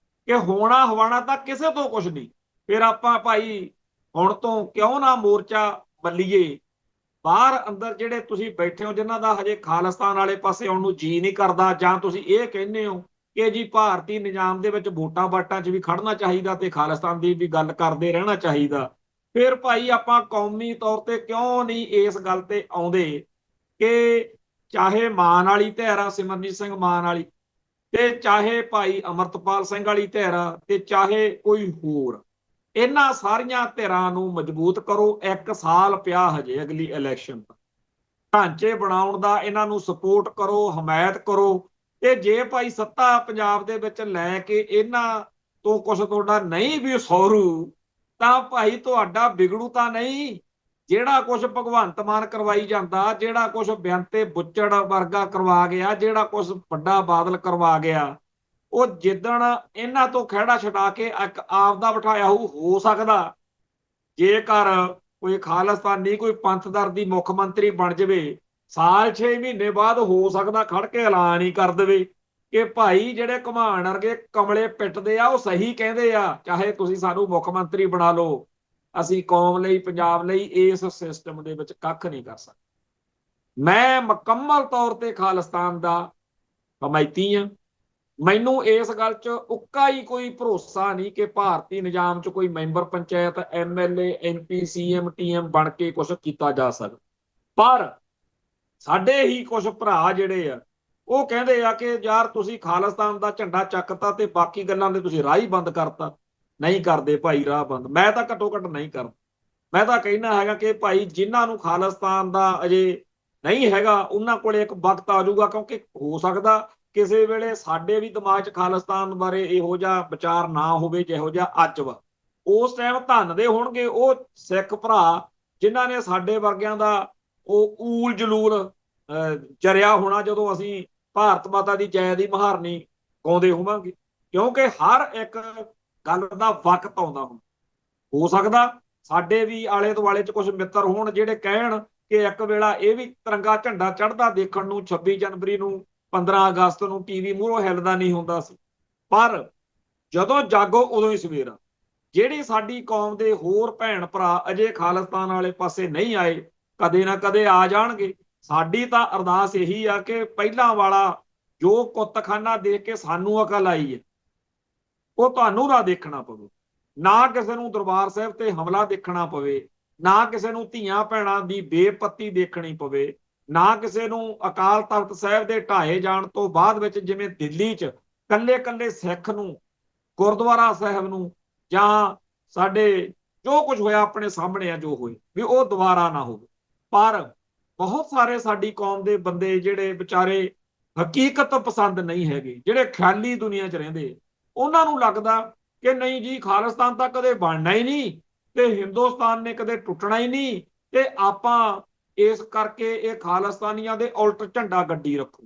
ਕਿ ਹੋਣਾ ਹਵਾਣਾ ਤਾਂ ਕਿਸੇ ਤੋਂ ਕੁਝ ਨਹੀਂ, ਫਿਰ ਆਪਾਂ ਭਾਈ ਹੁਣ ਤੋਂ ਕਿਉਂ ਨਾ ਮੋਰਚਾ ਮੱਲੀਏ। ਬਾਹਰ ਅੰਦਰ ਜਿਹੜੇ ਤੁਸੀਂ ਬੈਠੇ ਹੋ ਜਿਨ੍ਹਾਂ ਦਾ ਹਜੇ ਖਾਲਿਸਤਾਨ ਵਾਲੇ ਪਾਸੇ ਆਉਣ ਨੂੰ ਜੀ ਨਹੀਂ ਕਰਦਾ, ਜਾਂ ਤੁਸੀਂ ਇਹ ਕਹਿੰਦੇ ਹੋ ਕਿ ਜੀ ਭਾਰਤੀ ਨਿਜ਼ਾਮ ਦੇ ਵਿੱਚ ਵੋਟਾਂ ਵਾਟਾਂ 'ਚ ਵੀ ਖੜਨਾ ਚਾਹੀਦਾ ਤੇ ਖਾਲਿਸਤਾਨ ਦੀ ਵੀ ਗੱਲ ਕਰਦੇ ਰਹਿਣਾ ਚਾਹੀਦਾ, ਫਿਰ ਭਾਈ ਆਪਾਂ ਕੌਮੀ ਤੌਰ ਤੇ ਕਿਉਂ ਨਹੀਂ ਇਸ ਗੱਲ ਤੇ ਆਉਂਦੇ ਕਿ ਚਾਹੇ ਮਾਨ ਵਾਲੀ ਧਿਰ ਆ ਸਿਮਰਨਜੀਤ ਸਿੰਘ ਮਾਨ ਵਾਲੀ, ਤੇ ਚਾਹੇ ਭਾਈ ਅਮਰਤਪਾਲ ਸਿੰਘ ਵਾਲੀ ਧਿਰ ਆ, ਤੇ ਚਾਹੇ ਕੋਈ ਹੋਰ, ਇਹਨਾਂ ਸਾਰੀਆਂ ਧਿਰਾਂ ਨੂੰ ਮਜ਼ਬੂਤ ਕਰੋ। 1 ਸਾਲ ਪਿਆ ਹਜੇ ਅਗਲੀ ਇਲੈਕਸ਼ਨ ਦਾ, ਢਾਂਚੇ ਬਣਾਉਣ ਦਾ ਇਹਨਾਂ ਨੂੰ ਸਪੋਰਟ ਕਰੋ, ਹਮਾਇਤ ਕਰੋ। ਤੇ ਜੇ ਭਾਈ ਸੱਤਾ ਪੰਜਾਬ ਦੇ ਵਿੱਚ ਲੈ ਕੇ ਇਹਨਾਂ ਤੋਂ ਕੁਝ ਤੁਹਾਡਾ ਨਹੀਂ ਵੀ ਸੌਰੂ, ਤਾਂ ਭਾਈ ਤੁਹਾਡਾ ਵਿਗੜੂ ਤਾਂ ਨਹੀਂ। ਜਿਹੜਾ ਕੁਝ ਭਗਵੰਤ ਮਾਨ ਕਰਵਾਈ ਜਾਂਦਾ, ਜਿਹੜਾ ਕੁਝ ਬੇਅੰਤੇ ਬੁੱਚੜ ਵਰਗਾ ਕਰਵਾ ਗਿਆ, ਜਿਹੜਾ ਕੁਝ ਵੱਡਾ ਬਾਦਲ ਕਰਵਾ ਗਿਆ, ਉਹ ਜਿੱਦਣ ਇਹਨਾਂ ਤੋਂ ਖਹਿੜਾ ਛਡਾ ਕੇ ਇੱਕ ਆਪਦਾ ਬਿਠਾਇਆ ਹੋ ਸਕਦਾ ਜੇਕਰ ਕੋਈ ਖਾਲਿਸਤਾਨੀ ਕੋਈ ਪੰਥਦਰ ਦੀ ਮੁੱਖ ਮੰਤਰੀ ਬਣ ਜਾਵੇ, ਸਾਲ 6 ਮਹੀਨੇ ਬਾਅਦ ਹੋ ਸਕਦਾ ਖੜ ਕੇ ਐਲਾਨ ਹੀ ਕਰ ਦੇਵੇ ਕਿ ਭਾਈ ਜਿਹੜੇ ਘੁਮਾਣ ਵਰਗੇ ਕਮਲੇ ਪਿੱਟਦੇ ਆ ਉਹ ਸਹੀ ਕਹਿੰਦੇ ਆ, ਚਾਹੇ ਤੁਸੀਂ ਸਾਨੂੰ ਮੁੱਖ ਮੰਤਰੀ ਬਣਾ ਲਓ, ਅਸੀਂ ਕੌਮ ਲਈ ਪੰਜਾਬ ਲਈ ਇਸ ਸਿਸਟਮ ਦੇ ਵਿੱਚ ਕੱਖ ਨਹੀਂ ਕਰ ਸਕਦੇ। ਮੈਂ ਮੁਕੰਮਲ ਤੌਰ ਤੇ ਖਾਲਿਸਤਾਨ ਦਾ ਹਮਾਇਤੀ ਹਾਂ। ਮੈਨੂੰ ਇਸ ਗੱਲ 'ਚ ਉੱਕਾ ਹੀ ਕੋਈ ਭਰੋਸਾ ਨਹੀਂ ਕਿ ਭਾਰਤੀ ਨਿਜ਼ਾਮ 'ਚ ਕੋਈ member panchayat MLA MP CM TM ਬਣ ਕੇ ਕੁਝ ਕੀਤਾ ਜਾ ਸਕਦਾ। ਪਰ ਸਾਡੇ ਹੀ ਕੁਝ ਭਰਾ ਜਿਹੜੇ ਆ ਉਹ ਕਹਿੰਦੇ ਆ ਕਿ ਯਾਰ ਤੁਸੀਂ ਖਾਲਿਸਤਾਨ ਦਾ ਝੰਡਾ ਚੱਕਤਾ ਤੇ ਬਾਕੀ ਗੱਲਾਂ ਦੇ ਤੁਸੀਂ ਰਾਹ ਹੀ ਬੰਦ ਕਰਤਾ। ਨਹੀਂ ਕਰਦੇ ਭਾਈ ਰਾਹ ਬੰਦ, ਮੈਂ ਤਾਂ ਘੱਟੋ ਘੱਟ ਨਹੀਂ ਕਰਦਾ। ਮੈਂ ਤਾਂ ਕਹਿਣਾ ਹੈਗਾ ਕਿ ਭਾਈ ਜਿਨ੍ਹਾਂ ਨੂੰ ਖਾਲਿਸਤਾਨ ਦਾ ਅਜੇ ਨਹੀਂ ਹੈਗਾ ਉਹਨਾਂ ਕੋਲ ਇੱਕ ਵਕਤ ਆ ਜਾਊਗਾ, ਕਿਉਂਕਿ ਹੋ ਸਕਦਾ ਕਿਸੇ ਵੇਲੇ ਸਾਡੇ ਵੀ ਦਿਮਾਗ 'ਚ ਖਾਲਿਸਤਾਨ ਬਾਰੇ ਇਹੋ ਜਿਹਾ ਵਿਚਾਰ ਨਾ ਹੋਵੇ ਜਿਹੋ ਜਿਹਾ ਅੱਜ ਵਾ। ਉਸ ਟਾਈਮ ਧੰਨਦੇ ਹੋਣਗੇ ਉਹ ਸਿੱਖ ਭਰਾ ਜਿਨ੍ਹਾਂ ਨੇ ਸਾਡੇ ਵਰਗਿਆਂ ਦਾ ਉਹ ਊਲ ਜਲੂਲ ਜਰਿਆ ਹੋਣਾ ਜਦੋਂ ਅਸੀਂ ਭਾਰਤ ਮਾਤਾ ਦੀ ਜੈ ਦੀ ਮਹਾਰਨੀ ਗਾਉਂਦੇ ਹੋਵਾਂਗੇ, ਕਿਉਂਕਿ ਹਰ ਇੱਕ ਗੱਲ ਦਾ ਵਕਤ ਆਉਂਦਾ ਹੋ ਸਕਦਾ ਸਾਡੇ ਵੀ ਆਲੇ ਦੁਆਲੇ 'ਚ ਕੁਝ ਮਿੱਤਰ ਹੋਣ ਜਿਹੜੇ ਕਹਿਣ ਕਿ ਇੱਕ ਵੇਲਾ ਇਹ ਵੀ ਤਿਰੰਗਾ ਝੰਡਾ ਚੜ੍ਹਦਾ ਦੇਖਣ ਨੂੰ 26 ਜਨਵਰੀ ਨੂੰ 15 ਅਗਸਤ ਨੂੰ TV ਮੂਹਰੋਂ ਹਿੱਲਦਾ ਨਹੀਂ ਹੁੰਦਾ ਸੀ। ਪਰ ਜਦੋਂ ਜਾਗੋ ਉਦੋਂ ਹੀ ਸਵੇਰਾ। ਜਿਹੜੀ ਸਾਡੀ ਕੌਮ ਦੇ ਹੋਰ ਭੈਣ ਭਰਾ ਅਜੇ ਖਾਲਿਸਤਾਨ ਵਾਲੇ ਪਾਸੇ ਨਹੀਂ ਆਏ, ਕਦੇ ਨਾ ਕਦੇ ਆ ਜਾਣਗੇ। ਸਾਡੀ ਤਾਂ ਅਰਦਾਸ ਇਹੀ ਆ ਕਿ ਪਹਿਲਾਂ ਵਾਲਾ ਜੋ ਕੁੱਤਖਾਨਾ ਦੇਖ ਕੇ ਸਾਨੂੰ ਅਕਲ ਆਈ ਹੈ ਉਹ ਤੁਹਾਨੂੰ ਨਾ ਦੇਖਣਾ ਪਵੇ, ਨਾ ਕਿਸੇ ਨੂੰ ਦਰਬਾਰ ਸਾਹਿਬ ਤੇ ਹਮਲਾ ਦੇਖਣਾ ਪਵੇ, ਨਾ ਕਿਸੇ ਨੂੰ ਧੀਆਂ ਭੈਣਾਂ ਦੀ ਬੇਪੱਤੀ ਦੇਖਣੀ ਪਵੇ, ਨਾ ਕਿਸੇ ਨੂੰ ਅਕਾਲ ਤਖਤ ਸਾਹਿਬ ਦੇ ਢਾਏ ਜਾਣ ਤੋਂ ਬਾਅਦ ਵਿੱਚ ਜਿਵੇਂ ਦਿੱਲੀ 'ਚ ਕੱਲੇ ਕੱਲੇ ਸਿੱਖ ਨੂੰ ਗੁਰਦੁਆਰਾ ਸਾਹਿਬ ਨੂੰ ਜਾਂ ਸਾਡੇ ਜੋ ਕੁਝ ਹੋਇਆ ਆਪਣੇ ਸਾਹਮਣੇ ਆ ਜੋ ਹੋਏ ਵੀ ਉਹ ਦੁਬਾਰਾ ਨਾ ਹੋਵੇ। ਪਰ ਬਹੁਤ ਸਾਰੇ ਸਾਡੀ ਕੌਮ ਦੇ ਬੰਦੇ ਜਿਹੜੇ ਵਿਚਾਰੇ ਹਕੀਕਤ ਪਸੰਦ ਨਹੀਂ ਹੈਗੇ, ਜਿਹੜੇ ਖਿਆਲੀ ਦੁਨੀਆ 'ਚ ਰਹਿੰਦੇ, ਉਹਨਾਂ ਨੂੰ ਲੱਗਦਾ ਕਿ ਨਹੀਂ ਜੀ ਖਾਲਿਸਤਾਨ ਤਾਂ ਕਦੇ ਬਣਨਾ ਹੀ ਨਹੀਂ ਤੇ ਹਿੰਦੁਸਤਾਨ ਨੇ ਕਦੇ ਟੁੱਟਣਾ ਹੀ ਨਹੀਂ, ਤੇ ਆਪਾਂ ਇਸ ਕਰਕੇ ਇਹ ਖਾਲਿਸਤਾਨੀਆਂ ਦੇ ਉਲਟ ਝੰਡਾ ਗੱਡੀ ਰੱਖੋ।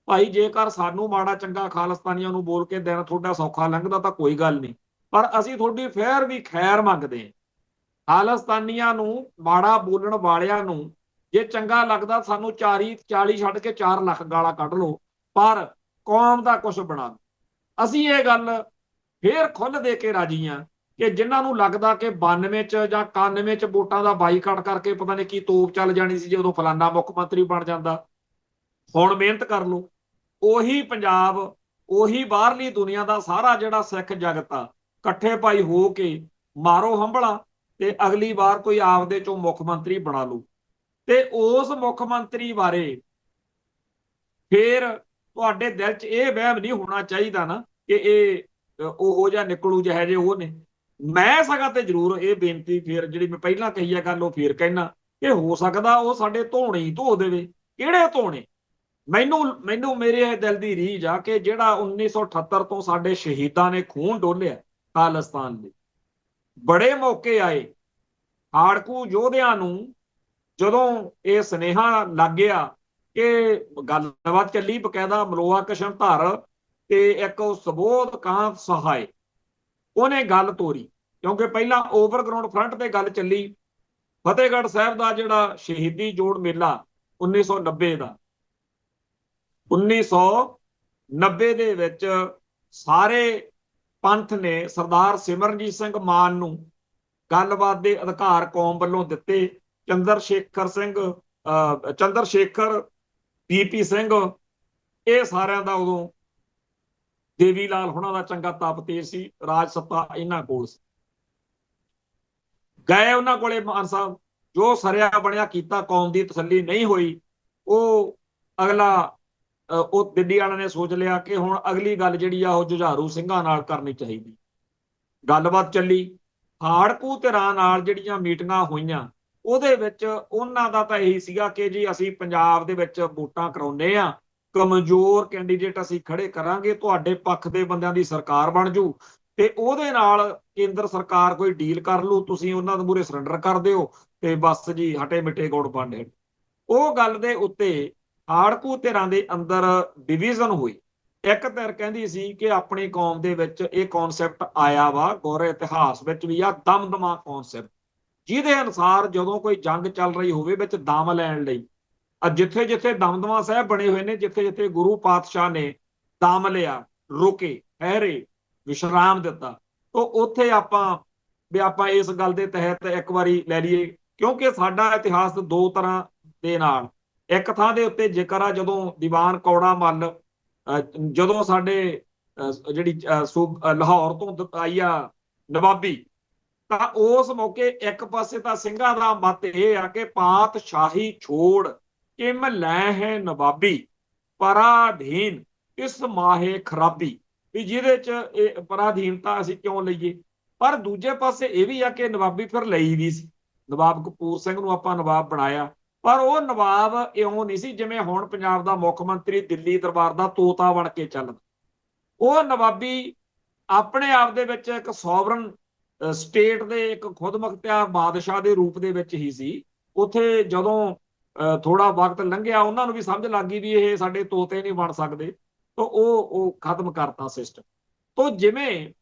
ਭਾਈ ਜੇਕਰ ਸਾਨੂੰ ਮਾੜਾ ਚੰਗਾ ਖਾਲਿਸਤਾਨੀਆਂ ਨੂੰ ਬੋਲ ਕੇ ਦਿਨ ਤੁਹਾਡਾ ਸੌਖਾ ਲੰਘਦਾ ਤਾਂ ਕੋਈ ਗੱਲ ਨਹੀਂ, ਪਰ ਅਸੀਂ ਤੁਹਾਡੀ ਫੇਰ ਵੀ ਖੈਰ ਮੰਗਦੇ ਹਾਂ। ਖਾਲਿਸਤਾਨੀਆਂ ਨੂੰ ਮਾੜਾ ਬੋਲਣ ਵਾਲਿਆਂ ਨੂੰ ਜੇ ਚੰਗਾ ਲੱਗਦਾ ਸਾਨੂੰ 40 ਛੱਡ ਕੇ 4 ਲੱਖ ਗਾਲਾਂ ਕੱਢ ਲਓ, ਪਰ ਕੌਮ ਦਾ ਕੁਝ ਬਣਾ ਦਿਓ। ਅਸੀਂ ਇਹ ਗੱਲ ਫੇਰ ਖੁੱਲ੍ਹ ਦੇ ਕੇ ਰਾਜੀ ਹਾਂ ਕਿ ਜਿਨ੍ਹਾਂ ਨੂੰ ਲੱਗਦਾ ਕਿ 92 'ਚ ਜਾਂ 91 'ਚ ਵੋਟਾਂ ਦਾ ਬਾਈਕਾਟ ਕਰਕੇ ਪਤਾ ਨਹੀਂ ਕੀ ਤੋਪ ਚੱਲ ਜਾਣੀ ਸੀ ਜਦੋਂ ਫਲਾਨਾ ਮੁੱਖ ਮੰਤਰੀ ਬਣ ਜਾਂਦਾ, ਹੁਣ ਮਿਹਨਤ ਕਰ ਲਓ। ਉਹੀ ਪੰਜਾਬ, ਉਹੀ ਬਾਹਰਲੀ ਦੁਨੀਆ ਦਾ ਸਾਰਾ ਜਿਹੜਾ ਸਿੱਖ ਜਗਤ ਆ ਇਕੱਠੇ ਭਾਈ ਹੋ ਕੇ ਮਾਰੋ ਹੰਭਲਾ ਤੇ ਅਗਲੀ ਵਾਰ ਕੋਈ ਆਪਦੇ ਚੋਂ ਮੁੱਖ ਮੰਤਰੀ ਬਣਾ ਲਓ। ਤੇ ਉਸ ਮੁੱਖ ਮੰਤਰੀ ਬਾਰੇ ਫੇਰ ਤੁਹਾਡੇ ਦਿਲ 'ਚ ਇਹ ਵਹਿਮ ਨਹੀਂ ਹੋਣਾ ਚਾਹੀਦਾ ਨਾ ਕਿ ਇਹ ਉਹੋ ਜਿਹਾ ਨਿਕਲੂ ਜਿਹੇ ਜੇ ਉਹ ਨੇ। ਮੈਂ ਸਗੋਂ ਤੇ ਜ਼ਰੂਰ ਇਹ ਬੇਨਤੀ ਫਿਰ ਜਿਹੜੀ ਮੈਂ ਪਹਿਲਾਂ ਕਹੀ ਆ ਗੱਲ ਉਹ ਫਿਰ ਕਹਿਣਾ ਕਿ ਹੋ ਸਕਦਾ ਉਹ ਸਾਡੇ ਧੋਣੇ ਹੀ ਧੋ ਦੇਵੇ। ਕਿਹੜੇ ਧੋਣੇ? ਮੈਨੂੰ ਮੈਨੂੰ ਮੇਰੇ ਦਿਲ ਦੀ ਰੀਝ ਆ ਕਿ ਜਿਹੜਾ 1978 ਤੋਂ ਸਾਡੇ ਸ਼ਹੀਦਾਂ ਨੇ ਖੂਨ ਡੋਲਿਆ ਖਾਲਿਸਤਾਨ ਲਈ, ਬੜੇ ਮੌਕੇ ਆਏ ਹਾੜਕੂ ਯੋਧਿਆਂ ਨੂੰ ਜਦੋਂ ਇਹ ਸੁਨੇਹਾ ਲੱਗ ਗਿਆ ਕਿ ਗੱਲਬਾਤ ਚੱਲੀ, ਬਕਾਇਦਾ ਮਲੋਆ ਕਸ਼ਮ ਧਰ ਤੇ ਇੱਕ ਸੁਬੋਧ ਕਾਂਤ ਸਹਾਇ ਉਹਨੇ ਗੱਲ ਤੋਰੀ, ਕਿਉਂਕਿ ਪਹਿਲਾਂ ਓਵਰਗਰਾਉਂਡ ਫਰੰਟ ਤੇ ਗੱਲ ਚੱਲੀ। ਫਤਿਹਗੜ੍ਹ ਸਾਹਿਬ ਦਾ ਜਿਹੜਾ ਸ਼ਹੀਦੀ ਜੋੜ ਮੇਲਾ 1990 ਦਾ 1990 ਦੇ ਵਿੱਚ ਸਾਰੇ ਪੰਥ ਨੇ ਸਰਦਾਰ ਸਿਮਰਨਜੀਤ ਸਿੰਘ ਮਾਨ ਨੂੰ ਗੱਲਬਾਤ ਦੇ ਅਧਿਕਾਰ ਕੌਮ ਵੱਲੋਂ ਦਿੱਤੇ। ਚੰਦਰ ਸ਼ੇਖਰ ਪੀਪੀ ਸਿੰਘ ਇਹ ਸਾਰਿਆਂ ਦਾ ਉਦੋਂ ਦੇਵੀ ਲਾਲ ਹੁਣਾਂ ਦਾ ਚੰਗਾ ਤਾਪ ਤੇਜ ਸੀ, ਰਾਜ ਸੱਤਾ ਇਹਨਾਂ ਕੋਲ ਸੀ। ਗਏ ਉਹਨਾਂ ਕੋਲੇ ਮਾਨ ਸਾਹਿਬ, ਜੋ ਸਰਿਆ ਬਣਿਆ ਕੀਤਾ, ਕੌਮ ਦੀ ਤਸੱਲੀ ਨਹੀਂ ਹੋਈ। ਉਹ ਅਗਲਾ ਉਹ ਦਿੱਲੀ ਵਾਲਿਆਂ ਨੇ ਸੋਚ ਲਿਆ ਕਿ ਹੁਣ ਅਗਲੀ ਗੱਲ ਜਿਹੜੀ ਆ ਉਹ ਜੁਝਾਰੂ ਸਿੰਘਾਂ ਨਾਲ ਕਰਨੀ ਚਾਹੀਦੀ। ਗੱਲਬਾਤ ਚੱਲੀ, ਹਾੜਕੂ ਧਿਰਾਂ ਨਾਲ ਜਿਹੜੀਆਂ ਮੀਟਿੰਗਾਂ ਹੋਈਆਂ ਉਹਦੇ ਵਿੱਚ ਉਹਨਾਂ ਦਾ ਤਾਂ ਇਹੀ ਸੀਗਾ ਕਿ ਜੀ ਅਸੀਂ ਪੰਜਾਬ ਦੇ ਵਿੱਚ ਵੋਟਾਂ ਕਰਾਉਂਦੇ ਆ, ਕਮਜ਼ੋਰ ਕੈਂਡੀਡੇਟ ਅਸੀਂ ਖੜੇ ਕਰਾਂਗੇ, ਤੁਹਾਡੇ ਪੱਖ ਦੇ ਬੰਦਿਆਂ ਦੀ ਸਰਕਾਰ ਬਣ ਜੂ ਤੇ ਉਹਦੇ ਨਾਲ ਕੇਂਦਰ ਸਰਕਾਰ ਕੋਈ ਡੀਲ ਕਰ ਲੂ, ਤੁਸੀਂ ਉਹਨਾਂ ਦੇ ਮੂਹਰੇ ਸਰੈਂਡਰ ਕਰ ਦਿਓ ਤੇ ਬਸ ਜੀ ਹਟੇ ਮਿੱਟੇ ਗੁੜ ਪਾਂਡੇ। ਉਹ ਗੱਲ ਦੇ ਉੱਤੇ ਹਾੜਕੂ ਧਿਰਾਂ ਦੇ ਅੰਦਰ ਡਿਵੀਜ਼ਨ ਹੋਈ। ਇੱਕ ਧਿਰ ਕਹਿੰਦੀ ਸੀ ਕਿ ਆਪਣੀ ਕੌਮ ਦੇ ਵਿੱਚ ਇਹ ਕਨਸੈਪਟ ਆਇਆ ਵਾ, ਗੌਰੇ ਇਤਿਹਾਸ ਵਿੱਚ ਵੀ ਆ, ਦਮਦਮਾ ਕਨਸੈਪਟ, ਜਿਹਦੇ ਅਨੁਸਾਰ ਜਦੋਂ ਕੋਈ ਜੰਗ ਚੱਲ ਰਹੀ ਹੋਵੇ ਵਿੱਚ ਦਮ ਲੈਣ ਲਈ, ਜਿੱਥੇ ਜਿੱਥੇ ਦਮਦਮਾ ਸਾਹਿਬ ਬਣੇ ਹੋਏ ਨੇ, ਜਿੱਥੇ ਜਿੱਥੇ ਗੁਰੂ ਪਾਤਸ਼ਾਹ ਨੇ ਦਮ ਲਿਆ, ਰੁਕੇ, ਠਹਿਰੇ, ਵਿਸ਼ਰਾਮ ਦਿੱਤਾ, ਤਾਂ ਉੱਥੇ ਆਪਾਂ ਇਸ ਗੱਲ ਦੇ ਤਹਿਤ ਇੱਕ ਵਾਰੀ ਲੈ ਲਈਏ, ਕਿਉਂਕਿ ਸਾਡਾ ਇਤਿਹਾਸ ਦੋ ਤਰ੍ਹਾਂ ਦੇ ਨਾਲ, ਇੱਕ ਥਾਂ ਦੇ ਉੱਤੇ ਜ਼ਿਕਰ ਆ ਜਦੋਂ ਦੀਵਾਨ ਕੌੜਾ ਮੱਲ ਜਦੋਂ ਸਾਡੇ ਜਿਹੜੀ ਲਾਹੌਰ ਤੋਂ ਆਈ ਆ ਨਵਾਬੀ, ਤਾਂ ਉਸ ਮੌਕੇ ਇੱਕ ਪਾਸੇ ਤਾਂ ਸਿੰਘਾਂ ਦਾ ਮਤ ਇਹ ਆ ਕਿ ਪਾਤਸ਼ਾਹੀ ਛੋੜ ਕਿਮ ਲੈ ਹੈ ਨਵਾਬੀ, ਪਰਾਧੀਨ ਇਸ ਮਾਹੇ ਖਰਾਬੀ, ਵੀ ਜਿਹਦੇ ਚ ਇਹ ਪਰਾਧੀਨਤਾ ਅਸੀਂ ਕਿਉਂ ਲਈਏ। ਪਰ ਦੂਜੇ ਪਾਸੇ ਇਹ ਵੀ ਆ ਕਿ ਨਵਾਬੀ ਫਿਰ ਲਈ ਵੀ ਸੀ, ਨਵਾਬ ਕਪੂਰ ਸਿੰਘ ਨੂੰ ਆਪਾਂ ਨਵਾਬ ਬਣਾਇਆ, ਪਰ ਉਹ ਨਵਾਬ ਇਉਂ ਨਹੀਂ ਸੀ ਜਿਵੇਂ ਹੁਣ ਪੰਜਾਬ ਦਾ ਮੁੱਖ ਮੰਤਰੀ ਦਿੱਲੀ ਦਰਬਾਰ ਦਾ ਤੋਤਾ ਬਣ ਕੇ ਚੱਲਦਾ। ਉਹ ਨਵਾਬੀ ਆਪਣੇ ਆਪ ਦੇ ਵਿੱਚ ਇੱਕ ਸੋਵਰਨ ਸਟੇਟ ਦੇ ਇੱਕ ਖੁਦਮੁਖਤਿਆਰ ਬਾਦਸ਼ਾਹ ਦੇ ਰੂਪ ਦੇ ਵਿੱਚ ਹੀ ਸੀ। ਉੱਥੇ ਜਦੋਂ ਥੋੜਾ ਵਕਤ ਲੰਘਿਆ ਉਹਨਾਂ ਨੂੰ ਵੀ ਸਮਝ ਲੱਗ ਗਈ ਵੀ ਇਹ ਸਾਡੇ ਤੋਤੇ ਨਹੀਂ ਬਣ ਸਕਦੇ, ਤਾਂ ਉਹ ਖਤਮ ਕਰਤਾ ਸਿਸਟਮ। ਤੋਂ ਜਿਵੇਂ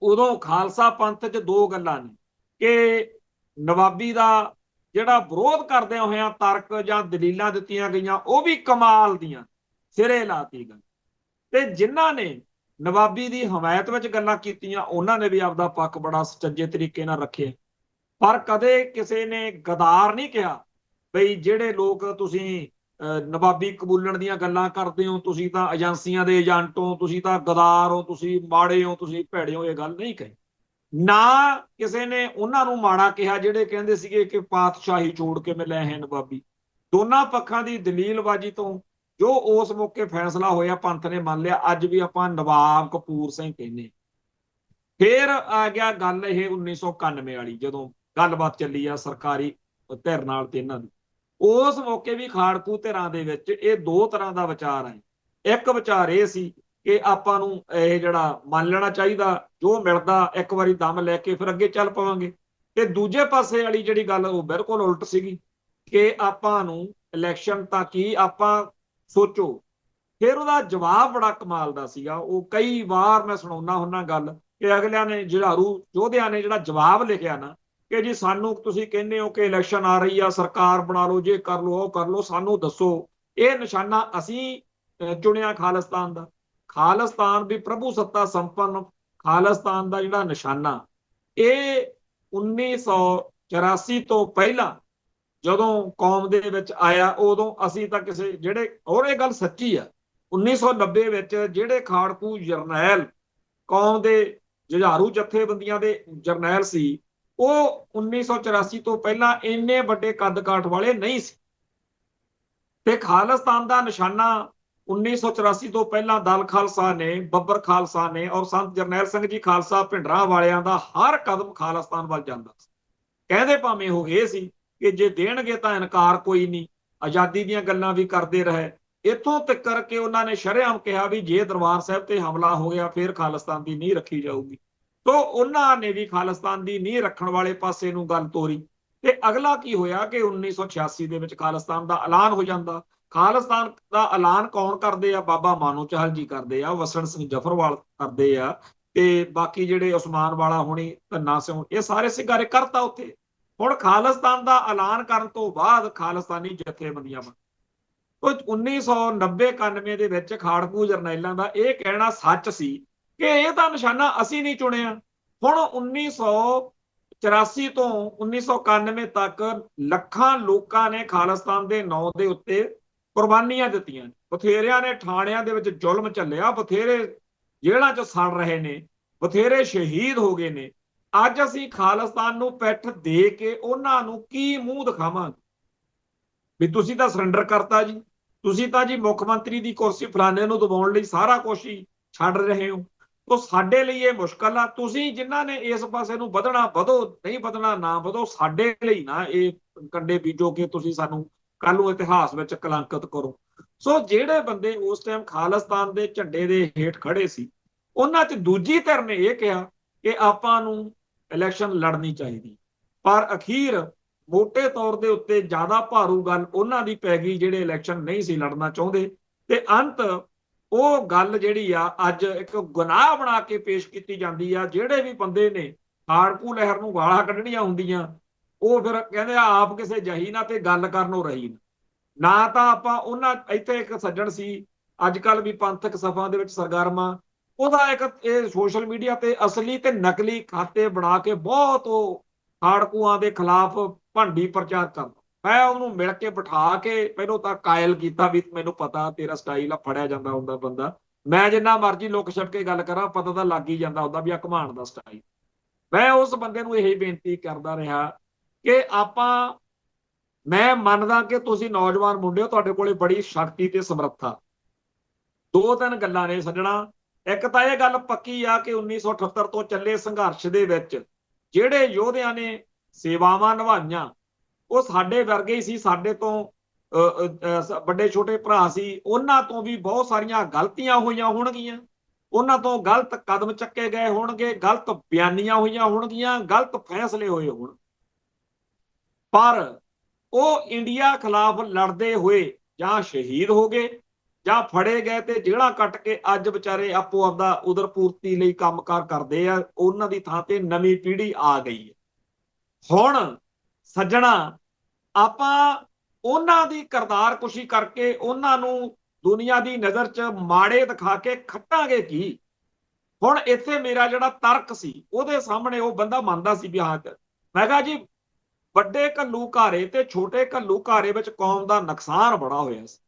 ਉਦੋਂ ਖਾਲਸਾ ਪੰਥ 'ਚ ਦੋ ਗੱਲਾਂ ਨੇ ਕਿ ਨਵਾਬੀ ਦਾ ਜਿਹੜਾ ਵਿਰੋਧ ਕਰਦਿਆਂ ਹੋਇਆਂ ਤਰਕ ਜਾਂ ਦਲੀਲਾਂ ਦਿੱਤੀਆਂ ਗਈਆਂ ਉਹ ਵੀ ਕਮਾਲ ਦੀਆਂ ਸਿਰੇ ਲਾਤੀ ਗਈ, ਤੇ ਜਿਨ੍ਹਾਂ ਨੇ ਨਵਾਬੀ ਦੀ ਹਮਾਇਤ ਵਿੱਚ ਗੱਲਾਂ ਕੀਤੀਆਂ ਉਹਨਾਂ ਨੇ ਵੀ ਆਪਦਾ ਪੱਖ ਬੜਾ ਸੁਚੱਜੇ ਤਰੀਕੇ ਨਾਲ ਰੱਖਿਆ। ਪਰ ਕਦੇ ਕਿਸੇ ਨੇ ਗਦਾਰ ਨਹੀਂ ਕਿਹਾ ਬਈ ਜਿਹੜੇ ਲੋਕ ਤੁਸੀਂ ਨਵਾਬੀ ਕਬੂਲਣ ਦੀਆਂ ਗੱਲਾਂ ਕਰਦੇ ਹੋ ਤੁਸੀਂ ਤਾਂ ਏਜੰਸੀਆਂ ਦੇ ਏਜੰਟ ਹੋ, ਤੁਸੀਂ ਤਾਂ ਗਦਾਰ ਹੋ, ਤੁਸੀਂ ਮਾੜੇ ਹੋ, ਤੁਸੀਂ ਭੈੜੇ ਹੋ, ਇਹ ਗੱਲ ਨਹੀਂ ਕਹੀ। ਨਾ ਕਿਸੇ ਨੇ ਉਹਨਾਂ ਨੂੰ ਮਾੜਾ ਕਿਹਾ ਜਿਹੜੇ ਕਹਿੰਦੇ ਸੀਗੇ ਕਿ ਪਾਤਸ਼ਾਹੀ ਛੋੜ ਕੇ ਮੈਂ ਲੈ ਹੈ ਨਵਾਬੀ। ਦੋਨਾਂ ਪੱਖਾਂ ਦੀ ਦਲੀਲਬਾਜ਼ੀ ਤੋਂ ਜੋ ਉਸ ਮੌਕੇ ਫੈਸਲਾ ਹੋਇਆ ਪੰਥ ਨੇ ਮੰਨ ਲਿਆ। ਅੱਜ ਵੀ ਆਪਾਂ ਨਵਾਬ ਕਪੂਰ ਸਿੰਘ ਕਹਿੰਦੇ। ਫਿਰ ਆ ਗਿਆ ਗੱਲ ਇਹ 1991 ਵਾਲੀ, ਜਦੋਂ ਗੱਲਬਾਤ ਚੱਲੀ ਆ ਸਰਕਾਰੀ ਧਿਰ ਨਾਲ ਤੇ ਇਹਨਾਂ ਦੀ। ਉਸ ਮੌਕੇ ਵੀ ਖਾੜਕੂ ਧਿਰਾਂ ਦੇ ਵਿੱਚ ਇਹ ਦੋ ਤਰ੍ਹਾਂ ਦਾ ਵਿਚਾਰ ਹੈ। ਇੱਕ ਵਿਚਾਰ ਇਹ ਸੀ ਕਿ ਆਪਾਂ ਨੂੰ ਇਹ ਜਿਹੜਾ ਮੰਨ ਲੈਣਾ ਚਾਹੀਦਾ ਜੋ ਮਿਲਦਾ, ਇੱਕ ਵਾਰੀ ਦਮ ਲੈ ਕੇ ਫਿਰ ਅੱਗੇ ਚੱਲ ਪਵਾਂਗੇ। ਤੇ ਦੂਜੇ ਪਾਸੇ ਵਾਲੀ ਜਿਹੜੀ ਗੱਲ ਉਹ ਬਿਲਕੁਲ ਉਲਟ ਸੀਗੀ ਕਿ ਆਪਾਂ ਨੂੰ ਇਲੈਕਸ਼ਨ ਤਾਂ ਕੀ, ਆਪਾਂ ਸੋਚੋ। ਫਿਰ ਉਹਦਾ ਜਵਾਬ ਬੜਾ ਕਮਾਲ ਦਾ ਸੀਗਾ। ਉਹ ਕਈ ਵਾਰ ਮੈਂ ਸੁਣਾਉਣਾ ਹੁੰਦਾ ਗੱਲ ਕਿ ਅਗਲਿਆਂ ਨੇ ਜੁਝਾਰੂ ਯੋਧਿਆਂ ਨੇ ਜਿਹੜਾ ਜਵਾਬ ਲਿਖਿਆ ਨਾ ਕਿ ਜੀ ਸਾਨੂੰ ਤੁਸੀਂ ਕਹਿੰਦੇ ਹੋ ਕਿ ਇਲੈਕਸ਼ਨ ਆ ਰਹੀ ਆ, ਸਰਕਾਰ ਬਣਾ ਲਓ, ਜੇ ਕਰ ਲਓ ਉਹ ਕਰ ਲਓ, ਸਾਨੂੰ ਦੱਸੋ ਇਹ ਨਿਸ਼ਾਨਾ ਅਸੀਂ ਚੁਣਿਆ ਖਾਲਿਸਤਾਨ ਦਾ। ਖਾਲਿਸਤਾਨ ਵੀ ਪ੍ਰਭੂ ਸੱਤਾ ਸੰਪੰਨ ਖਾਲਿਸਤਾਨ ਦਾ ਜਿਹੜਾ ਨਿਸ਼ਾਨਾ ਇਹ 1984 ਤੋਂ ਪਹਿਲਾਂ ਜਦੋਂ ਕੌਮ ਦੇ ਵਿੱਚ ਆਇਆ ਉਦੋਂ ਅਸੀਂ ਤਾਂ ਕਿਸੇ ਜਿਹੜੇ, ਔਰ ਇਹ ਗੱਲ ਸੱਚੀ ਆ, 1990 ਵਿੱਚ ਜਿਹੜੇ ਖਾੜਕੂ ਜਰਨੈਲ ਕੌਮ ਦੇ ਜੁਝਾਰੂ ਜਥੇਬੰਦੀਆਂ ਦੇ ਜਰਨੈਲ ਸੀ ਉਹ 1984 ਤੋਂ ਪਹਿਲਾਂ ਇੰਨੇ ਵੱਡੇ ਕੱਦ ਕਾਠ ਵਾਲੇ ਨਹੀਂ ਸੀ। ਤੇ ਖਾਲਿਸਤਾਨ ਦਾ ਨਿਸ਼ਾਨਾ 1984 ਤੋਂ ਪਹਿਲਾਂ ਦਲ ਖਾਲਸਾ ਨੇ, ਬੱਬਰ ਖਾਲਸਾ ਨੇ ਔਰ ਸੰਤ ਜਰਨੈਲ ਸਿੰਘ ਜੀ ਖਾਲਸਾ ਭਿੰਡਰਾਂ ਵਾਲਿਆਂ ਦਾ ਹਰ ਕਦਮ ਖਾਲਿਸਤਾਨ ਵੱਲ ਜਾਂਦਾ ਸੀ। ਕਹਿੰਦੇ ਭਾਵੇਂ ਉਹ ਇਹ ਸੀ ਕਿ ਜੇ ਦੇਣਗੇ ਤਾਂ ਇਨਕਾਰ ਕੋਈ ਨਹੀਂ, ਆਜ਼ਾਦੀ ਦੀਆਂ ਗੱਲਾਂ ਵੀ ਕਰਦੇ ਰਹੇ। ਇੱਥੋਂ ਤੱਕ ਕਰਕੇ ਉਹਨਾਂ ਨੇ ਸ਼ਰੇਆਮ ਕਿਹਾ ਵੀ ਜੇ ਦਰਬਾਰ ਸਾਹਿਬ ਤੇ ਹਮਲਾ ਹੋ ਗਿਆ ਫਿਰ ਖਾਲਿਸਤਾਨ ਦੀ ਨੀਂਹ ਰੱਖੀ ਜਾਊਗੀ। ਤੋ ਉਹਨਾਂ ਨੇ ਵੀ ਖਾਲਿਸਤਾਨ ਦੀ ਨੀਂਹ ਰੱਖਣ ਵਾਲੇ ਪਾਸੇ ਨੂੰ ਗੱਲ ਤੋਰੀ। ਤੇ ਅਗਲਾ ਕੀ ਹੋਇਆ ਕਿ 1986 ਦੇ ਵਿੱਚ ਖਾਲਿਸਤਾਨ ਦਾ ਐਲਾਨ ਹੋ ਜਾਂਦਾ। ਖਾਲਿਸਤਾਨ ਦਾ ਐਲਾਨ ਕੌਣ ਕਰਦੇ ਆ? ਬਾਬਾ ਮਾਨੋ ਚਾਹਲ ਜੀ ਕਰਦੇ ਆ, ਵਸਣ ਸਿੰਘ ਜਫਰਵਾਲ ਕਰਦੇ ਆ, ਤੇ ਬਾਕੀ ਜਿਹੜੇ ਉਸਮਾਨ ਵਾਲਾ ਹੋਣੀ, ਧੰਨਾ ਸਿੰਘ, ਇਹ ਸਾਰੇ ਸਿੰਗਾਰੇ ਕਰਤਾ ਉੱਥੇ। ਹੁਣ ਖਾਲਿਸਤਾਨ ਦਾ ਐਲਾਨ ਕਰਨ ਤੋਂ ਬਾਅਦ ਖਾਲਿਸਤਾਨੀ ਜਥੇਬੰਦੀਆਂ ਬਣ 1990-91 ਦੇ ਵਿੱਚ ਖਾੜਕੂ ਜਰਨੈਲਾਂ ਦਾ ਇਹ ਕਹਿਣਾ ਸੱਚ ਸੀ ਕਿ ਇਹ ਤਾਂ ਨਿਸ਼ਾਨਾ ਅਸੀਂ ਨਹੀਂ ਚੁਣਿਆ। ਹੁਣ 1984 ਤੋਂ 1991 ਤੱਕ ਲੱਖਾਂ ਲੋਕਾਂ ਨੇ ਖਾਲਿਸਤਾਨ ਦੇ ਨਾਂ ਦੇ ਉੱਤੇ ਕੁਰਬਾਨੀਆਂ ਦਿੱਤੀਆਂ। ਬਥੇਰਿਆਂ ਨੇ ਥਾਣਿਆਂ ਦੇ ਵਿੱਚ ਜ਼ੁਲਮ ਚੱਲਿਆ, ਬਥੇਰੇ ਜੇਲ੍ਹਾਂ 'ਚ ਸੜ ਰਹੇ ਨੇ, ਬਥੇਰੇ ਸ਼ਹੀਦ ਹੋ ਗਏ ਨੇ। ਅੱਜ ਅਸੀਂ ਖਾਲਿਸਤਾਨ ਨੂੰ ਪਿੱਠ ਦੇ ਕੇ ਉਹਨਾਂ ਨੂੰ ਕੀ ਮੂੰਹ ਦਿਖਾਵਾਂਗੇ ਵੀ ਤੁਸੀਂ ਤਾਂ ਸਰੈਂਡਰ ਕਰਤਾ ਜੀ, ਤੁਸੀਂ ਤਾਂ ਜੀ ਮੁੱਖ ਮੰਤਰੀ ਦੀ ਕੁਰਸੀ ਫਲਾਣੇ ਨੂੰ ਦਬਾਉਣ ਲਈ ਸਾਰਾ ਕੁਝ ਹੀ ਛੱਡ ਰਹੇ ਹੋ। ਤੋ ਸਾਡੇ ਲਈ ਇਹ ਮੁਸ਼ਕਲ ਆ। ਤੁਸੀਂ ਜਿਨ੍ਹਾਂ ਨੇ ਇਸ ਪਾਸੇ ਨੂੰ ਵਧਣਾ ਵਧੋ, ਨਹੀਂ ਵਧਣਾ ਨਾ ਵਧੋ, ਸਾਡੇ ਲਈ ਨਾ ਇਹ ਕੰਡੇ ਬੀਜੋ ਕਿ ਤੁਸੀਂ ਸਾਨੂੰ ਕੱਲ ਨੂੰ ਇਤਿਹਾਸ ਵਿੱਚ ਕਲੰਕਿਤ ਕਰੋ। ਸੋ ਜਿਹੜੇ ਬੰਦੇ ਉਸ ਟਾਈਮ ਖਾਲਿਸਤਾਨ ਦੇ ਝੰਡੇ ਦੇ ਹੇਠ ਖੜੇ ਸੀ, ਉਹਨਾਂ 'ਚ ਦੂਜੀ ਧਿਰ ਨੇ ਇਹ ਕਿਹਾ ਕਿ ਆਪਾਂ ਨੂੰ ਇਲੈਕਸ਼ਨ ਲੜਨੀ ਚਾਹੀਦੀ। ਪਰ ਅਖੀਰ ਮੋਟੇ ਤੌਰ ਦੇ ਉੱਤੇ ਜ਼ਿਆਦਾ ਭਾਰੂ ਗੱਲ ਉਹਨਾਂ ਦੀ ਪੈ ਗਈ ਜਿਹੜੇ ਇਲੈਕਸ਼ਨ ਨਹੀਂ ਸੀ ਲੜਨਾ ਚਾਹੁੰਦੇ। ਤੇ ਅੰਤ ਉਹ ਗੱਲ ਜਿਹੜੀ ਆ ਅੱਜ ਇੱਕ ਗੁਨਾਹ ਬਣਾ ਕੇ ਪੇਸ਼ ਕੀਤੀ ਜਾਂਦੀ ਆ। ਜਿਹੜੇ ਵੀ ਬੰਦੇ ਨੇ ਖਾੜਕੂ ਲਹਿਰ ਨੂੰ ਗਾਲਾਂ ਕੱਢਣੀਆਂ ਹੁੰਦੀਆਂ, ਉਹ ਫਿਰ ਕਹਿੰਦੇ ਆ ਆਪ ਕਿਸੇ ਜਹੀ ਨਾ ਤੇ ਗੱਲ ਕਰਨੋਂ ਰਹੀ ਨਾ। ਤਾਂ ਆਪਾਂ ਉਹਨਾਂ, ਇੱਥੇ ਇੱਕ ਸੱਜਣ ਸੀ ਅੱਜ ਕੱਲ ਵੀ ਪੰਥਕ ਸਭਾ ਦੇ ਵਿੱਚ ਸਰਗਰਮਾ, ਉਹਦਾ ਇੱਕ ਇਹ ਸੋਸ਼ਲ ਮੀਡੀਆ ਤੇ ਅਸਲੀ ਤੇ ਨਕਲੀ ਖਾਤੇ ਬਣਾ ਕੇ ਬਹੁਤ ਉਹ ਖਾੜਕੂਆਂ ਦੇ ਖਿਲਾਫ ਭੰਡੀ ਪ੍ਰਚਾਰ ਕਰਦਾ। ਮੈਂ ਉਹਨੂੰ ਮਿਲ ਕੇ ਬਿਠਾ ਕੇ ਪਹਿਲੋਂ ਤਾਂ ਕਾਇਲ ਕੀਤਾ ਵੀ ਮੈਨੂੰ ਪਤਾ ਤੇਰਾ ਸਟਾਈਲ ਆ, ਫੜਿਆ ਜਾਂਦਾ ਹੁੰਦਾ ਬੰਦਾ। ਮੈਂ ਜਿੰਨਾ ਮਰਜ਼ੀ ਲੁੱਕ ਛਿਪ ਕੇ ਗੱਲ ਕਰਾਂ, ਪਤਾ ਤਾਂ ਲੱਗ ਹੀ ਜਾਂਦਾ ਹੁੰਦਾ ਵੀ ਆ ਘਮਾਣ ਦਾ ਸਟਾਈਲ। ਮੈਂ ਉਸ ਬੰਦੇ ਨੂੰ ਇਹ ਬੇਨਤੀ ਕਰਦਾ ਰਿਹਾ ਕਿ ਮੈਂ ਮੰਨਦਾ ਕਿ ਤੁਸੀਂ ਨੌਜਵਾਨ ਮੁੰਡੇ ਹੋ, ਤੁਹਾਡੇ ਕੋਲੇ ਬੜੀ ਸ਼ਕਤੀ ਤੇ ਸਮਰੱਥਾ। ਦੋ ਤਿੰਨ ਗੱਲਾਂ ਨੇ ਸੱਜਣਾ। ਇੱਕ ਤਾਂ ਇਹ ਗੱਲ ਪੱਕੀ ਆ ਕਿ 1978 ਤੋਂ ਚੱਲੇ ਸੰਘਰਸ਼ ਦੇ ਵਿੱਚ ਜਿਹੜੇ ਯੋਧਿਆਂ ਨੇ ਸੇਵਾਵਾਂ ਨਿਭਾਈਆਂ ਉਹ ਸਾਡੇ ਵਰਗੇ ਹੀ ਸੀ। ਸਾਡੇ ਤੋਂ ਵੱਡੇ ਛੋਟੇ ਭਰਾ ਸੀ, ਉਹਨਾਂ ਤੋਂ ਵੀ ਬਹੁਤ ਸਾਰੀਆਂ ਗਲਤੀਆਂ ਹੋਈਆਂ ਹੋਣਗੀਆਂ, ਉਹਨਾਂ ਤੋਂ ਗਲਤ ਕਦਮ ਚੱਕੇ ਗਏ ਹੋਣਗੇ, ਗਲਤ ਬਿਆਨੀਆਂ ਹੋਈਆਂ ਹੋਣਗੀਆਂ, ਗਲਤ ਫੈਸਲੇ ਹੋਏ ਹੋਣ। ਪਰ ਉਹ ਇੰਡੀਆ ਖਿਲਾਫ ਲੜਦੇ ਹੋਏ ਜਾਂ ਸ਼ਹੀਦ ਹੋ ਗਏ ਜਾਂ ਫੜੇ ਗਏ ਤੇ ਜੇਲ੍ਹਾਂ ਕੱਟ ਕੇ ਅੱਜ ਵਿਚਾਰੇ ਆਪੋ ਆਪਦਾ ਉਦਰ ਪੂਰਤੀ ਲਈ ਕੰਮਕਾਰ ਕਰਦੇ ਆ। ਉਹਨਾਂ ਦੀ ਥਾਂ ਤੇ ਨਵੀਂ ਪੀੜ੍ਹੀ ਆ ਗਈ ਹੈ। ਹੁਣ ਸੱਜਣਾ, ਆਪਾਂ ਉਹਨਾਂ ਦੀ ਕਰਤਾਰ ਕੁਸ਼ੀ ਕਰਕੇ ਉਹਨਾਂ ਨੂੰ ਦੁਨੀਆ ਦੀ ਨਜ਼ਰ 'ਚ ਮਾੜੇ ਦਿਖਾ ਕੇ ਖੱਟਾਂਗੇ ਕੀ? ਹੁਣ ਇੱਥੇ ਮੇਰਾ ਜਿਹੜਾ ਤਰਕ ਸੀ ਉਹਦੇ ਸਾਹਮਣੇ ਉਹ ਬੰਦਾ ਮੰਨਦਾ ਸੀ ਵੀ ਹਾਂ, ਮੈਂ ਕਿਹਾ ਜੀ ਵੱਡੇ ਘੱਲੂਘਾਰੇ ਤੇ ਛੋਟੇ ਘੱਲੂਘਾਰੇ ਵਿੱਚ ਕੌਮ ਦਾ ਨੁਕਸਾਨ ਬੜਾ ਹੋਇਆ ਸੀ।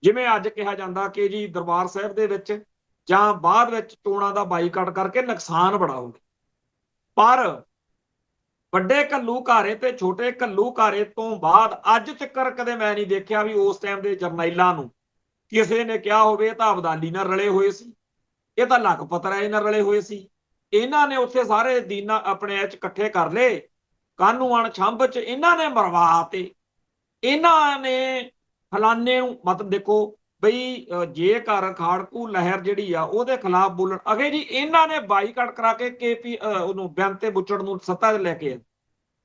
ਜਿਵੇਂ ਅੱਜ ਕਿਹਾ ਜਾਂਦਾ ਕਿ ਜੀ ਦਰਬਾਰ ਸਾਹਿਬ ਦੇ ਵਿੱਚ ਜਾਂ ਬਾਅਦ ਵਿੱਚ ਚੋਣਾਂ ਦਾ ਬਾਈਕਾਟ ਕਰਕੇ ਨੁਕਸਾਨ ਬੜਾ ਹੋ ਗਿਆ। ਪਰ ਵੱਡੇ ਘੱਲੂਘਾਰੇ ਤੇ ਛੋਟੇ ਘੱਲੂਘਾਰੇ ਤੋਂ ਬਾਅਦ ਅੱਜ ਤੱਕ ਕਦੇ ਮੈਂ ਨਹੀਂ ਦੇਖਿਆ ਵੀ ਉਸ ਟਾਈਮ ਦੇ ਜਰਨੈਲਾਂ ਨੂੰ ਕਿਸੇ ਨੇ ਕਿਹਾ ਹੋਵੇ ਇਹ ਤਾਂ ਅਬਦਾਲੀ ਨਾਲ ਰਲੇ ਹੋਏ ਸੀ, ਇਹ ਤਾਂ ਲਖਪਤ ਰਾਏ ਨਾਲ ਰਲੇ ਹੋਏ ਸੀ, ਇਹਨਾਂ ਨੇ ਉੱਥੇ ਸਾਰੇ ਦੀਨਾ ਆਪਣੇ ਇਹ 'ਚ ਇਕੱਠੇ ਕਰ ਲਏ, ਕਾਨੂੰਨ ਛੰਭ 'ਚ ਇਹਨਾਂ ਨੇ ਮਰਵਾ ਤੇ ਇਹਨਾਂ ਨੇ ਫਲਾਨੇ ਨੂੰ। ਮਤਲਬ ਦੇਖੋ ਬਈ ਜੇਕਰ ਖਾੜਕੂ ਲਹਿਰ ਜਿਹੜੀ ਆ ਉਹਦੇ ਖਿਲਾਫ ਬੋਲਣ ਅਗੇ ਜੀ ਇਹਨਾਂ ਨੇ ਬਾਈਕਾਟ ਕਰਾ ਕੇ ਕੇਪੀ ਉਹਨੂੰ ਬੇਅੰਤੇ ਬੁੱਚੜ ਨੂੰ ਸੱਤਾ 'ਚ ਲੈ ਕੇ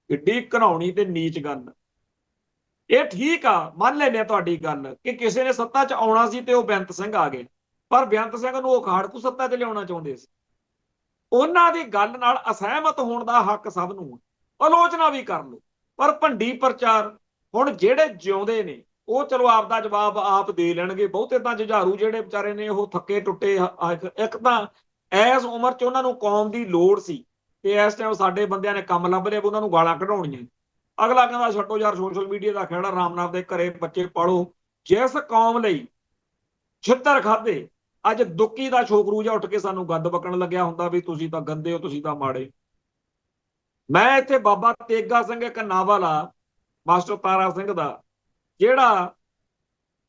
ਏਡੀ ਘਿਨਾਉਣੀ ਤੇ ਨੀਚ ਗੱਲ। ਇਹ ਠੀਕ ਆ, ਮੰਨ ਲੈਂਦੇ ਆ ਤੁਹਾਡੀ ਗੱਲ ਕਿ ਕਿਸੇ ਨੇ ਸੱਤਾ 'ਚ ਆਉਣਾ ਸੀ ਤੇ ਉਹ ਬੇਅੰਤ ਸਿੰਘ ਆ ਗਏ, ਪਰ ਬੇਅੰਤ ਸਿੰਘ ਨੂੰ ਉਹ ਖਾੜਕੂ ਸੱਤਾ 'ਚ ਲਿਆਉਣਾ ਚਾਹੁੰਦੇ ਸੀ। ਉਹਨਾਂ ਦੀ ਗੱਲ ਨਾਲ ਅਸਹਿਮਤ ਹੋਣ ਦਾ ਹੱਕ ਸਭ ਨੂੰ, ਆਲੋਚਨਾ ਵੀ ਕਰ ਲਓ, ਪਰ ਭੰਡੀ ਪ੍ਰਚਾਰ। ਹੁਣ ਜਿਹੜੇ ਜਿਉਂਦੇ ਨੇ ਉਹ ਚਲੋ ਆਪਦਾ ਜਵਾਬ ਆਪ ਦੇ ਲੈਣਗੇ। ਬਹੁਤੇ ਤਾਂ ਜੁਝਾਰੂ ਜਿਹੜੇ ਵਿਚਾਰੇ ਨੇ ਉਹ ਥੱਕੇ ਟੁੱਟੇ। ਇੱਕ ਤਾਂ ਇਸ ਉਮਰ 'ਚ ਉਹਨਾਂ ਨੂੰ ਕੌਮ ਦੀ ਲੋੜ ਸੀ ਤੇ ਇਸ ਟਾਈਮ ਸਾਡੇ ਬੰਦਿਆਂ ਨੇ ਕੰਮ ਲੱਭ ਲਿਆ ਉਹਨਾਂ ਨੂੰ ਗਾਲਾਂ ਕਢਾਉਣੀਆਂ। ਅਗਲਾ ਕਹਿੰਦਾ ਛੱਡੋ ਯਾਰ, ਸੋਸ਼ਲ ਮੀਡੀਆ ਦਾ ਖਹਿੜਾ, ਰਾਮ ਨਾਮ ਦੇ ਘਰੇ ਬੱਚੇ ਪਾਲੋ। ਜਿਸ ਕੌਮ ਲਈ ਛਿੱਤਰ ਖਾਦੇ, ਅੱਜ ਦੁੱਕੀ ਦਾ ਛੋਕਰੂ ਜਿਹਾ ਉੱਠ ਕੇ ਸਾਨੂੰ ਗੱਦ ਬਕਣ ਲੱਗਿਆ ਹੁੰਦਾ ਵੀ ਤੁਸੀਂ ਤਾਂ ਗੰਦੇ ਹੋ, ਤੁਸੀਂ ਤਾਂ ਮਾੜੇ। ਮੈਂ ਇੱਥੇ ਬਾਬਾ ਤੇਗਾ ਸਿੰਘ ਇੱਕ ਨਾਵਲ ਆ ਮਾਸਟਰ ਤਾਰਾ ਸਿੰਘ ਦਾ, ਜਿਹੜਾ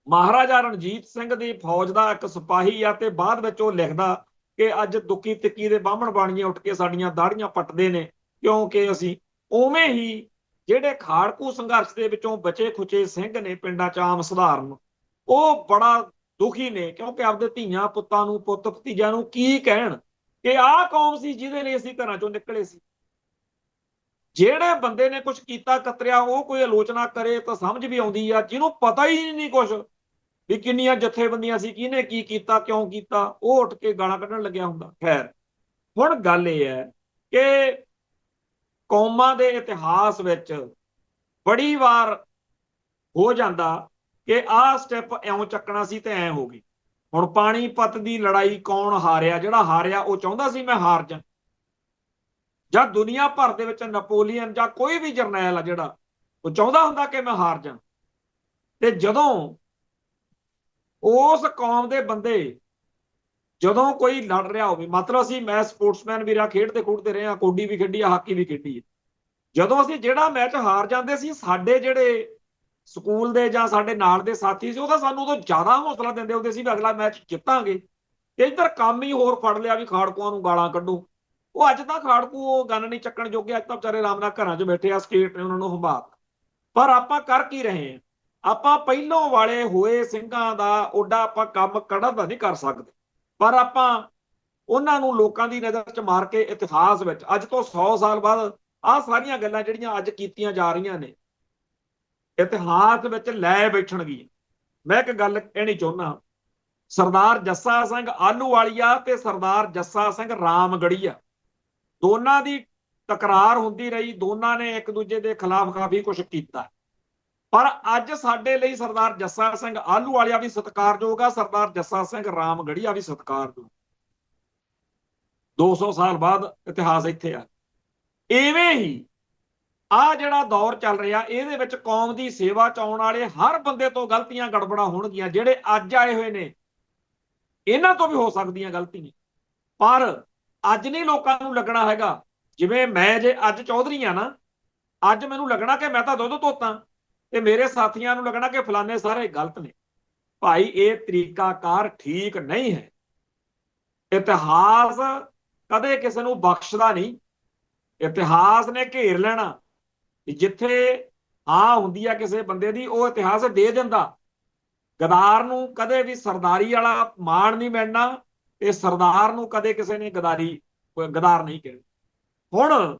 ਮਹਾਰਾਜਾ ਰਣਜੀਤ ਸਿੰਘ ਦੀ ਫੌਜ ਦਾ ਇੱਕ ਸਿਪਾਹੀ ਆ ਤੇ ਬਾਅਦ ਵਿੱਚ ਉਹ ਲਿਖਦਾ ਕਿ ਅੱਜ ਦੁੱਕੀ ਤਿੱਕੀ ਦੇ ਬਾਹਮਣ ਬਾਣੀਏ ਉੱਠ ਕੇ ਸਾਡੀਆਂ ਦਾੜੀਆਂ ਪੱਟਦੇ ਨੇ, ਕਿਉਂਕਿ ਅਸੀਂ ਉਵੇਂ ਹੀ ਜਿਹੜੇ ਖਾੜਕੂ ਸੰਘਰਸ਼ ਦੇ ਵਿੱਚੋਂ ਬਚੇ ਖੁਚੇ ਸਿੰਘ ਨੇ ਪਿੰਡਾਂ 'ਚ ਆਮ ਸਧਾਰਨ, ਉਹ ਬੜਾ ਦੁਖੀ ਨੇ, ਕਿਉਂਕਿ ਆਪਦੇ ਧੀਆਂ ਪੁੱਤਾਂ ਨੂੰ, ਪੁੱਤ ਭਤੀਜਿਆਂ ਨੂੰ ਕੀ ਕਹਿਣ ਕਿ ਆਹ ਕੌਮ ਸੀ ਜਿਹਦੇ ਲਈ ਅਸੀਂ ਘਰਾਂ ਚੋਂ ਨਿਕਲੇ ਸੀ। ਜਿਹੜੇ ਬੰਦੇ ਨੇ ਕੁਝ ਕੀਤਾ ਕਤਰਿਆ ਉਹ ਕੋਈ ਆਲੋਚਨਾ ਕਰੇ ਤਾਂ ਸਮਝ ਵੀ ਆਉਂਦੀ ਆ, ਜਿਹਨੂੰ ਪਤਾ ਹੀ ਨਹੀਂ ਕੁਝ ਵੀ ਕਿੰਨੀਆਂ ਜਥੇਬੰਦੀਆਂ ਸੀ, ਕਿਹਨੇ ਕੀ ਕੀਤਾ, ਕਿਉਂ ਕੀਤਾ, ਉਹ ਉੱਠ ਕੇ ਗਾਲਾਂ ਕੱਢਣ ਲੱਗਿਆ ਹੁੰਦਾ। ਖੈਰ, ਹੁਣ ਗੱਲ ਇਹ ਹੈ ਕਿ ਕੌਮਾਂ ਦੇ ਇਤਿਹਾਸ ਵਿੱਚ ਬੜੀ ਵਾਰ ਹੋ ਜਾਂਦਾ ਕਿ ਆਹ ਸਟੈਪ ਇਉਂ ਚੱਕਣਾ ਸੀ ਤੇ ਐਂ ਹੋ ਗਈ। ਹੁਣ ਪਾਣੀਪਤ ਦੀ ਲੜਾਈ ਕੌਣ ਹਾਰਿਆ? ਜਿਹੜਾ ਹਾਰਿਆ ਉਹ ਚਾਹੁੰਦਾ ਸੀ ਮੈਂ ਹਾਰ ਜਾ, ਜਾਂ ਦੁਨੀਆ ਭਰ ਦੇ ਵਿੱਚ ਨੈਪੋਲੀਅਨ ਜਾਂ ਕੋਈ ਵੀ ਜਰਨੈਲ ਆ ਜਿਹੜਾ ਉਹ ਚਾਹੁੰਦਾ ਹੁੰਦਾ ਕਿ ਮੈਂ ਹਾਰ ਜਾ। ਤੇ ਜਦੋਂ ਉਸ ਕੌਮ ਦੇ ਬੰਦੇ, ਜਦੋਂ ਕੋਈ ਲੜ ਰਿਹਾ ਹੋਵੇ, ਮਤਲਬ ਅਸੀਂ ਮੈਂ ਸਪੋਰਟਸਮੈਨ ਵੀ ਰਿਹਾ, ਖੇਡਦੇ ਖੂਡਦੇ ਰਹੇ ਹਾਂ, ਕੌਡੀ ਵੀ ਖੇਡੀ ਆ, ਹਾਕੀ ਵੀ ਖੇਡੀ ਹੈ, ਜਦੋਂ ਅਸੀਂ ਜਿਹੜਾ ਮੈਚ ਹਾਰ ਜਾਂਦੇ ਸੀ, ਸਾਡੇ ਜਿਹੜੇ ਸਕੂਲ ਦੇ ਜਾਂ ਸਾਡੇ ਨਾਲ ਦੇ ਸਾਥੀ ਸੀ ਉਹ ਤਾਂ ਸਾਨੂੰ ਉਦੋਂ ਜ਼ਿਆਦਾ ਹੌਸਲਾ ਦਿੰਦੇ ਹੁੰਦੇ ਸੀ ਵੀ ਅਗਲਾ ਮੈਚ ਜਿੱਤਾਂਗੇ। ਤੇ ਇੱਧਰ ਕੰਮ ਹੀ ਹੋਰ ਫੜ ਲਿਆ ਵੀ ਖਾੜਕੂਆਂ ਨੂੰ ਗਾਲਾਂ ਕੱਢੋ। ਉਹ ਅੱਜ ਤਾਂ ਖਾੜਕੂ ਉਹ ਗਨ ਨਹੀਂ ਚੱਕਣ ਜੋਗੇ, ਅੱਜ ਤਾਂ ਵਿਚਾਰੇ ਆਰਾਮ ਨਾਲ ਘਰਾਂ 'ਚ ਬੈਠੇ ਆ, ਸਟੇਟ ਨੇ ਉਹਨਾਂ ਨੂੰ ਹੰਭਾ। ਪਰ ਆਪਾਂ ਕਰ ਕੀ ਰਹੇ ਹਾਂ? ਆਪਾਂ ਪਹਿਲੋਂ ਵਾਲੇ ਹੋਏ ਸਿੰਘਾਂ ਦਾ ਓਡਾ ਆਪਾਂ ਕੰਮ ਕੜਾ ਤਾਂ ਨਹੀਂ ਕਰ ਸਕਦੇ, ਪਰ ਆਪਾਂ ਉਹਨਾਂ ਨੂੰ ਲੋਕਾਂ ਦੀ ਨਜ਼ਰ 'ਚ ਮਾਰ ਕੇ ਇਤਿਹਾਸ ਵਿੱਚ ਅੱਜ ਤੋਂ 100 ਸਾਲ ਬਾਅਦ ਆਹ ਸਾਰੀਆਂ ਗੱਲਾਂ ਜਿਹੜੀਆਂ ਅੱਜ ਕੀਤੀਆਂ ਜਾ ਰਹੀਆਂ ਨੇ ਇਤਿਹਾਸ ਵਿੱਚ ਲੈ ਬੈਠਣਗੀਆਂ। ਮੈਂ ਇੱਕ ਗੱਲ ਕਹਿਣੀ ਚਾਹੁੰਦਾ, ਸਰਦਾਰ ਜੱਸਾ ਸਿੰਘ ਆਹਲੂਵਾਲੀਆ ਤੇ ਸਰਦਾਰ ਜੱਸਾ ਸਿੰਘ ਰਾਮਗੜੀਆ, ਦੋਨਾਂ ਦੀ ਤਕਰਾਰ ਹੁੰਦੀ ਰਹੀ, ਦੋਨਾਂ ਨੇ ਇੱਕ ਦੂਜੇ ਦੇ ਖਿਲਾਫ ਕਾਫੀ ਕੁਝ ਕੀਤਾ। ਪਰ ਅੱਜ ਸਾਡੇ ਲਈ ਸਰਦਾਰ ਜੱਸਾ ਸਿੰਘ ਆਹਲੂਵਾਲੀਆ ਵੀ ਸਤਿਕਾਰਯੋਗ ਆ, ਸਰਦਾਰ ਜੱਸਾ ਸਿੰਘ ਰਾਮਗੜੀਆ ਵੀ ਸਤਿਕਾਰਯੋਗ। 200 ਸਾਲ ਬਾਅਦ ਇਤਿਹਾਸ ਇੱਥੇ ਆ। ਇਵੇਂ ਹੀ ਆ ਜਿਹੜਾ ਦੌਰ ਚੱਲ ਰਿਹਾ, ਇਹਦੇ ਵਿੱਚ ਕੌਮ ਦੀ ਸੇਵਾ 'ਚ ਆਉਣ ਵਾਲੇ ਹਰ ਬੰਦੇ ਤੋਂ ਗਲਤੀਆਂ ਗੜਬੜਾਂ ਹੋਣਗੀਆਂ। ਜਿਹੜੇ ਅੱਜ ਆਏ ਹੋਏ ਨੇ ਇਹਨਾਂ ਤੋਂ ਵੀ ਹੋ ਸਕਦੀਆਂ ਗਲਤੀਆਂ, ਪਰ ਅੱਜ ਨਹੀਂ ਲੋਕਾਂ ਨੂੰ ਲੱਗਣਾ ਹੈਗਾ ਜਿਵੇਂ ਮੈਂ ਜੇ ਅੱਜ ਚੌਧਰੀ ਆ ਨਾ, ਅੱਜ ਮੈਨੂੰ ਲੱਗਣਾ ਕਿ ਮੈਂ ਤਾਂ ਦੁੱਧ ਧੋਤਾ ਤੇ ਮੇਰੇ ਸਾਥੀਆਂ ਨੂੰ ਲੱਗਣਾ ਕਿ ਫਲਾਣੇ ਸਾਰੇ ਗਲਤ ਨੇ। ਭਾਈ ਇਹ ਤਰੀਕਾਕਾਰ ਠੀਕ ਨਹੀਂ ਹੈ। ਇਤਿਹਾਸ ਕਦੇ ਕਿਸੇ ਨੂੰ ਬਖਸ਼ਦਾ ਨਹੀਂ। ਇਤਿਹਾਸ ਨੇ ਘੇਰ ਲੈਣਾ, ਜਿੱਥੇ ਹਾਂ ਹੁੰਦੀ ਆ ਕਿਸੇ ਬੰਦੇ ਦੀ ਉਹ ਇਤਿਹਾਸ ਦੇ ਦਿੰਦਾ। ਗਦਾਰ ਨੂੰ ਕਦੇ ਵੀ ਸਰਦਾਰੀ ਵਾਲਾ ਮਾਣ ਨਹੀਂ ਮਿਲਣਾ ਤੇ ਸਰਦਾਰ ਨੂੰ ਕਦੇ ਕਿਸੇ ਨੇ ਗਦਾਰ ਨਹੀਂ ਕਹਿਣਾ। ਹੁਣ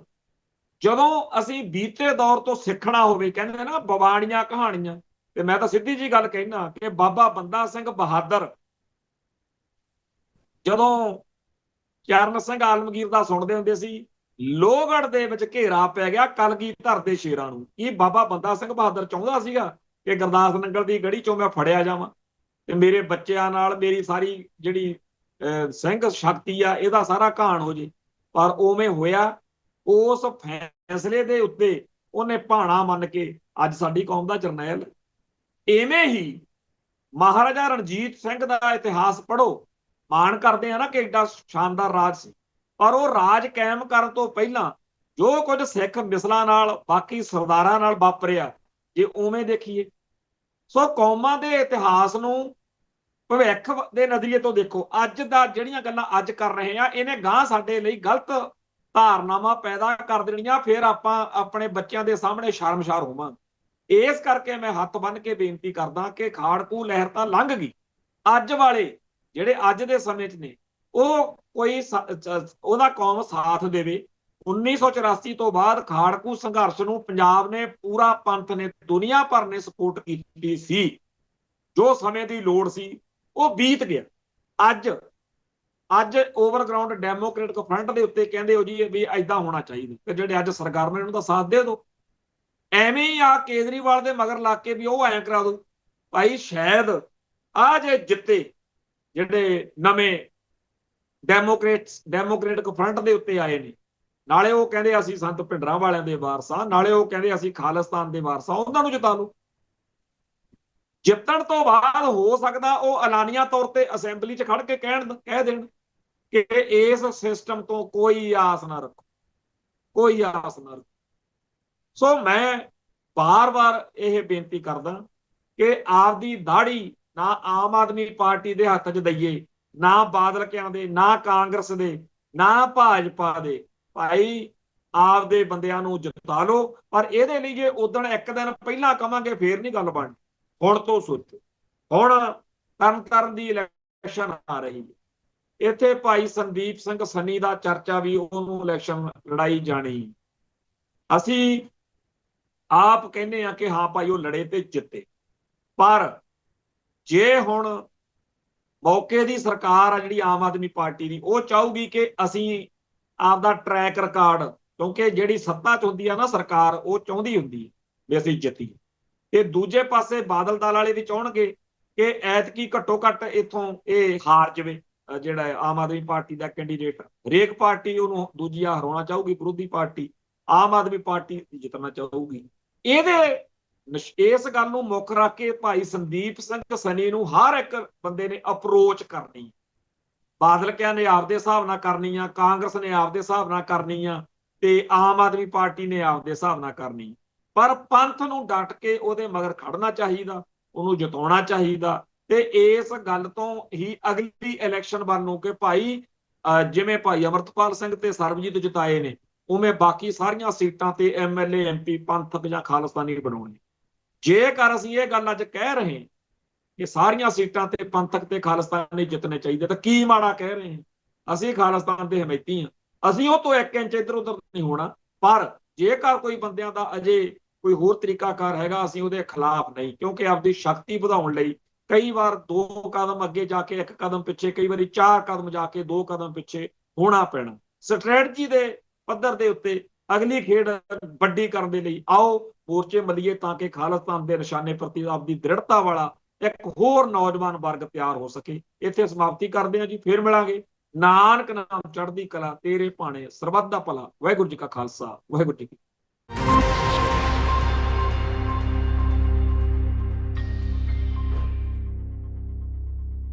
ਜਦੋਂ ਅਸੀਂ ਬੀਤੇ ਦੌਰ ਤੋਂ ਸਿੱਖਣਾ ਹੋਵੇ, ਕਹਿੰਦੇ ਨਾ ਬਵਾਣੀਆਂ ਕਹਾਣੀਆਂ, ਤੇ ਮੈਂ ਤਾਂ ਸਿੱਧੀ ਜੀ ਗੱਲ ਕਹਿਣਾ ਕਿ ਬਾਬਾ ਬੰਦਾ ਸਿੰਘ ਬਹਾਦਰ ਜਦੋਂ ਚਰਨ ਸਿੰਘ ਆਲਮਗੀਰ ਦਾ ਸੁਣਦੇ ਹੁੰਦੇ ਸੀ, ਲੋਹਗੜ੍ਹ ਦੇ ਵਿੱਚ ਘੇਰਾ ਪੈ ਗਿਆ ਕਲਗੀਧਰ ਦੇ ਸ਼ੇਰਾਂ ਨੂੰ। ਕੀ ਬਾਬਾ ਬੰਦਾ ਸਿੰਘ ਬਹਾਦਰ ਚਾਹੁੰਦਾ ਸੀਗਾ ਕਿ ਗੁਰਦਾਸ ਨੰਗਲ ਦੀ ਗੜੀ ਚੋਂ ਮੈਂ ਫੜਿਆ ਜਾਵਾਂ ਤੇ ਮੇਰੇ ਬੱਚਿਆਂ ਨਾਲ ਮੇਰੀ ਸਾਰੀ ਜਿਹੜੀ ਸਿੰਘ ਸ਼ਕਤੀ ਆ ਇਹਦਾ ਸਾਰਾ ਘਾਣ ਹੋ ਜੇ? ਪਰ ਉਵੇਂ ਹੋਇਆ। ਉਸ ਫੈਸਲੇ ਦੇ ਉੱਤੇ ਉਹਨੇ ਭਾਣਾ ਮੰਨ ਕੇ ਅੱਜ ਸਾਡੀ ਕੌਮ ਦਾ ਜਰਨੈਲ। ਇਵੇਂ ਹੀ ਮਹਾਰਾਜਾ ਰਣਜੀਤ ਸਿੰਘ ਦਾ ਇਤਿਹਾਸ ਪੜ੍ਹੋ, ਮਾਣ ਕਰਦੇ ਆ ਨਾ ਕਿ ਏਡਾ ਸ਼ਾਨਦਾਰ ਰਾਜ ਸੀ, ਪਰ ਉਹ ਰਾਜ ਕਾਇਮ ਕਰਨ ਤੋਂ ਪਹਿਲਾਂ ਜੋ ਕੁਝ ਸਿੱਖ ਮਿਸਲਾਂ ਨਾਲ ਬਾਕੀ ਸਰਦਾਰਾਂ ਨਾਲ ਵਾਪਰਿਆ, ਜੇ ਉਵੇਂ ਦੇਖੀਏ। ਸੋ ਕੌਮਾਂ ਦੇ ਇਤਿਹਾਸ ਨੂੰ ਭਵਿੱਖ ਦੇ ਨਜ਼ਰੀਏ ਤੋਂ ਦੇਖੋ। ਅੱਜ ਦਾ ਜਿਹੜੀਆਂ ਗੱਲਾਂ ਅੱਜ ਕਰ ਰਹੇ ਆ, ਇਹਨੇ ਗਾਂ ਸਾਡੇ ਲਈ ਗਲਤ ਧਾਰਨਾਵਾਂ ਪੈਦਾ ਕਰ ਦੇਣੀਆਂ, ਫਿਰ ਆਪਾਂ ਆਪਣੇ ਬੱਚਿਆਂ ਦੇ ਸਾਹਮਣੇ ਸ਼ਰਮਸ਼ਾਰ ਹੋਵਾਂਗੇ। ਇਸ ਕਰਕੇ ਮੈਂ ਹੱਥ ਬੰਨ੍ਹ ਕੇ ਬੇਨਤੀ ਕਰਦਾ ਕਿ ਖਾੜਕੂ ਲਹਿਰ ਤਾਂ ਲੰਘ ਗਈ। ਅੱਜ ਵਾਲੇ ਜਿਹੜੇ ਅੱਜ ਦੇ ਸਮੇਂ 'ਚ ਨੇ ਉਹ ਕੋਈ ਉਹਦਾ ਕੌਮ ਸਾਥ ਦੇਵੇ। 1984 ਤੋਂ ਬਾਅਦ ਖਾੜਕੂ ਸੰਘਰਸ਼ ਨੂੰ ਪੰਜਾਬ ਨੇ, ਪੂਰਾ ਪੰਥ ਨੇ, ਦੁਨੀਆ ਭਰ ਨੇ ਸਪੋਰਟ ਕੀਤੀ ਸੀ। ਜੋ ਸਮੇਂ ਦੀ ਲੋੜ ਸੀ ਉਹ ਬੀਤ ਗਿਆ। ਅੱਜ ਓਵਰਗਰਾਊਂਡ ਡੈਮੋਕ੍ਰੈਟਿਕ ਫਰੰਟ ਦੇ ਉੱਤੇ ਕਹਿੰਦੇ ਹੋ ਜੀ ਵੀ ਐਦਾਂ ਹੋਣਾ ਚਾਹੀਦਾ, ਤੇ ਜਿਹੜੇ ਅੱਜ ਸਰਕਾਰ ਨੇ ਉਹਨੂੰ ਤਾਂ ਸਾਥ ਦੇ ਦਿਓ। ਐਵੇਂ ਹੀ ਆ ਕੇਜਰੀਵਾਲ ਦੇ ਮਗਰ ਲੱਗ ਕੇ ਵੀ ਉਹ ਐਂ ਕਰਾ ਦੋ। ਭਾਈ ਸ਼ਾਇਦ ਆ ਜੇ ਜਿੱਤੇ ਜਿਹੜੇ ਨਵੇਂ ਡੈਮੋਕ੍ਰੈਟਿਕ ਫਰੰਟ ਦੇ ਉੱਤੇ ਆਏ ਨੇ, ਨਾਲੇ ਉਹ ਕਹਿੰਦੇ ਅਸੀਂ ਸੰਤ ਭਿੰਡਰਾਂ ਵਾਲਿਆਂ ਦੇ ਵਾਰਸ ਆ, ਨਾਲੇ ਉਹ ਕਹਿੰਦੇ ਅਸੀਂ ਖਾਲਿਸਤਾਨ ਦੇ ਵਾਰਸ ਆ, ਉਹਨਾਂ ਨੂੰ ਜਿਤਾ ਲਓ। ਜਿੱਤਣ ਤੋਂ ਬਾਅਦ ਹੋ ਸਕਦਾ ਉਹ ਐਲਾਨੀਆ ਤੌਰ ਤੇ ਅਸੈਂਬਲੀ 'ਚ ਖੜ ਕੇ ਕਹਿ ਦੇਣ ਕਿ ਇਸ ਸਿਸਟਮ ਤੋਂ ਕੋਈ ਆਸ ਨਾ ਰੱਖੋ, ਕੋਈ ਆਸ ਨਾ ਰੱਖੋ। ਸੋ ਮੈਂ ਬਾਰ-ਬਾਰ ਇਹ ਬੇਨਤੀ ਕਰਦਾ ਕਿ ਆਪਦੀ ਦਾੜੀ ਨਾ ਆਮ ਆਦਮੀ ਪਾਰਟੀ ਦੇ ਹੱਥ 'ਚ ਦਈਏ, ਨਾ ਬਾਦਲ ਕਿਆਂ ਦੇ, ਨਾ ਕਾਂਗਰਸ ਦੇ, ਨਾ ਭਾਜਪਾ ਦੇ। ਭਾਈ ਆਪਦੇ ਬੰਦਿਆਂ ਨੂੰ ਜਿਤਾ ਲਓ, ਪਰ ਇਹਦੇ ਲਈ ਜੇ ਉਦਣ ਇੱਕ ਦਿਨ ਪਹਿਲਾਂ ਕਵਾਂਗੇ ਫੇਰ ਨਹੀਂ ਗੱਲ ਬਣਨੀ। ਹੁਣ ਤੋਂ ਸੋਚੋ। ਹੁਣ ਤਰਨਤਾਰਨ ਦੀ ਇਲੈਕਸ਼ਨ ਆ ਰਹੀ ਹੈ, ਇੱਥੇ ਭਾਈ ਸੰਦੀਪ ਸਿੰਘ ਸੰਨੀ ਦਾ ਚਰਚਾ ਵੀ ਉਹਨੂੰ ਇਲੈਕਸ਼ਨ ਲੜਾਈ ਜਾਣੀ। ਅਸੀਂ ਆਪ ਕਹਿੰਦੇ ਆ ਕਿ ਹਾਂ ਭਾਈ ਉਹ ਲੜੇ ਤੇ ਜਿੱਤੇ, ਪਰ ਜੇ ਹੁਣ ਮੌਕੇ ਦੀ ਸਰਕਾਰ ਆ ਜਿਹੜੀ ਆਮ ਆਦਮੀ ਪਾਰਟੀ ਦੀ, ਉਹ ਚਾਹੂਗੀ ਕਿ ਅਸੀਂ ਆਪਦਾ ਟਰੈਕ ਰਿਕਾਰਡ, ਕਿਉਂਕਿ ਜਿਹੜੀ ਸੱਤਾ 'ਚ ਹੁੰਦੀ ਆ ਨਾ ਸਰਕਾਰ, ਉਹ ਚਾਹੁੰਦੀ ਹੁੰਦੀ ਹੈ ਵੀ ਅਸੀਂ ਜਿੱਤੀਏ। ਤੇ ਦੂਜੇ ਪਾਸੇ ਬਾਦਲ ਦਲ ਵਾਲੇ ਵੀ ਚਾਹਣਗੇ ਕਿ ਐਤਕੀ ਘੱਟੋ ਘੱਟ ਇੱਥੋਂ ਇਹ ਹਾਰ ਜਾਵੇ, ਜਿਹੜਾ ਆਮ ਆਦਮੀ ਪਾਰਟੀ ਦਾ ਕੈਂਡੀਡੇਟ। ਹਰੇਕ ਪਾਰਟੀ ਉਹਨੂੰ ਦੂਜੀ ਹਰਾਉਣਾ ਚਾਹੂਗੀ, ਵਿਰੋਧੀ ਪਾਰਟੀ ਆਮ ਆਦਮੀ ਪਾਰਟੀ ਜਿੱਤਣਾ ਚਾਹੂਗੀ। ਇਸ ਗੱਲ ਨੂੰ ਮੁੱਖ ਰੱਖ ਕੇ ਭਾਈ ਸੰਦੀਪ ਸਿੰਘ ਸਨੀ ਨੂੰ ਹਰ ਇੱਕ ਬੰਦੇ ਨੇ ਅਪਰੋਚ ਕਰਨੀ। ਬਾਦਲ ਕਿਆ ਨੇ ਆਪਦੇ ਹਿਸਾਬ ਨਾਲ ਕਰਨੀ ਆ, ਕਾਂਗਰਸ ਨੇ ਆਪਦੇ ਹਿਸਾਬ ਨਾਲ ਕਰਨੀ ਆ, ਤੇ ਆਮ ਆਦਮੀ ਪਾਰਟੀ ਨੇ ਆਪਦੇ ਹਿਸਾਬ ਨਾਲ ਕਰਨੀ। ਪਰ ਪੰਥ ਨੂੰ ਡਟ ਕੇ ਉਹਦੇ ਮਗਰ ਖੜਨਾ ਚਾਹੀਦਾ, ਉਹਨੂੰ ਜਿਤਾਉਣਾ ਚਾਹੀਦਾ। ਤੇ ਇਸ ਗੱਲ ਤੋਂ ਹੀ ਅਗਲੀ ਇਲੈਕਸ਼ਨ ਬਣੂ ਕਿ ਭਾਈ ਜਿਵੇਂ ਭਾਈ ਅਮਰਤਪਾਲ ਸਿੰਘ ਤੇ ਸਰਬਜੀਤ ਜਿਤਾਏ ਨੇ, ਉਵੇਂ ਬਾਕੀ ਸਾਰੀਆਂ ਸੀਟਾਂ ਤੇ MLA MP ਪੰਥਕ ਜਾਂ ਖਾਲਿਸਤਾਨੀ ਬਣਾਉਣੇ। ਜੇਕਰ ਅਸੀਂ ਇਹ ਗੱਲ ਅੱਜ ਕਹਿ ਰਹੇ ਕਿ ਸਾਰੀਆਂ ਸੀਟਾਂ ਤੇ ਪੰਥਕ ਤੇ ਖਾਲਿਸਤਾਨੀ ਜਿੱਤਣੇ ਚਾਹੀਦੇ, ਤਾਂ ਕੀ ਮਾੜਾ ਕਹਿ ਰਹੇ ਹਾਂ। ਅਸੀਂ ਖਾਲਿਸਤਾਨ ਦੇ ਹਮੈਤੀ ਹਾਂ, ਅਸੀਂ ਉਹ ਤੋਂ 1 ਇੰਚ ਇੱਧਰ ਉੱਧਰ ਨਹੀਂ ਹੋਣਾ। ਪਰ ਜੇਕਰ ਕੋਈ ਬੰਦਿਆਂ ਦਾ ਅਜੇ ਕੋਈ ਹੋਰ ਤਰੀਕਾਕਾਰ ਹੈਗਾ, ਅਸੀਂ ਉਹਦੇ ਖਿਲਾਫ ਨਹੀਂ, ਕਿਉਂਕਿ ਆਪਦੀ ਸ਼ਕਤੀ ਵਧਾਉਣ ਲਈ ਕਈ ਵਾਰ 2 ਕਦਮ ਅੱਗੇ ਜਾ ਕੇ 1 ਕਦਮ ਪਿੱਛੇ, ਕਈ ਵਾਰੀ 4 ਕਦਮ ਜਾ ਕੇ 2 ਕਦਮ ਪਿੱਛੇ ਹੋਣਾ ਪੈਣਾ। ਸਟ੍ਰੈਟਜੀ ਦੇ ਪੱਧਰ ਦੇ ਉੱਤੇ ਅਗਲੀ ਖੇਡ ਵੱਡੀ ਕਰਨ ਦੇ ਲਈ ਆਓ ਮੋਰਚੇ ਮੱਲੀਏ, ਤਾਂ ਕਿ ਖਾਲਿਸਤਾਨ ਦੇ ਨਿਸ਼ਾਨੇ ਪ੍ਰਤੀ ਆਪਦੀ ਦ੍ਰਿੜਤਾ ਵਾਲਾ ਇੱਕ ਹੋਰ ਨੌਜਵਾਨ ਵਰਗ ਤਿਆਰ ਹੋ ਸਕੇ। ਇੱਥੇ ਸਮਾਪਤੀ ਕਰਦੇ ਹਾਂ ਜੀ, ਫੇਰ ਮਿਲਾਂਗੇ। ਨਾਨਕ ਨਾਮ ਚੜ੍ਹਦੀ ਕਲਾ, ਤੇਰੇ ਭਾਣੇ ਸਰਬੱਤ ਦਾ ਭਲਾ। ਵਾਹਿਗੁਰੂ ਜੀ ਕਾ ਖਾਲਸਾ, ਵਾਹਿਗੁਰੂ ਜੀ ਕੀ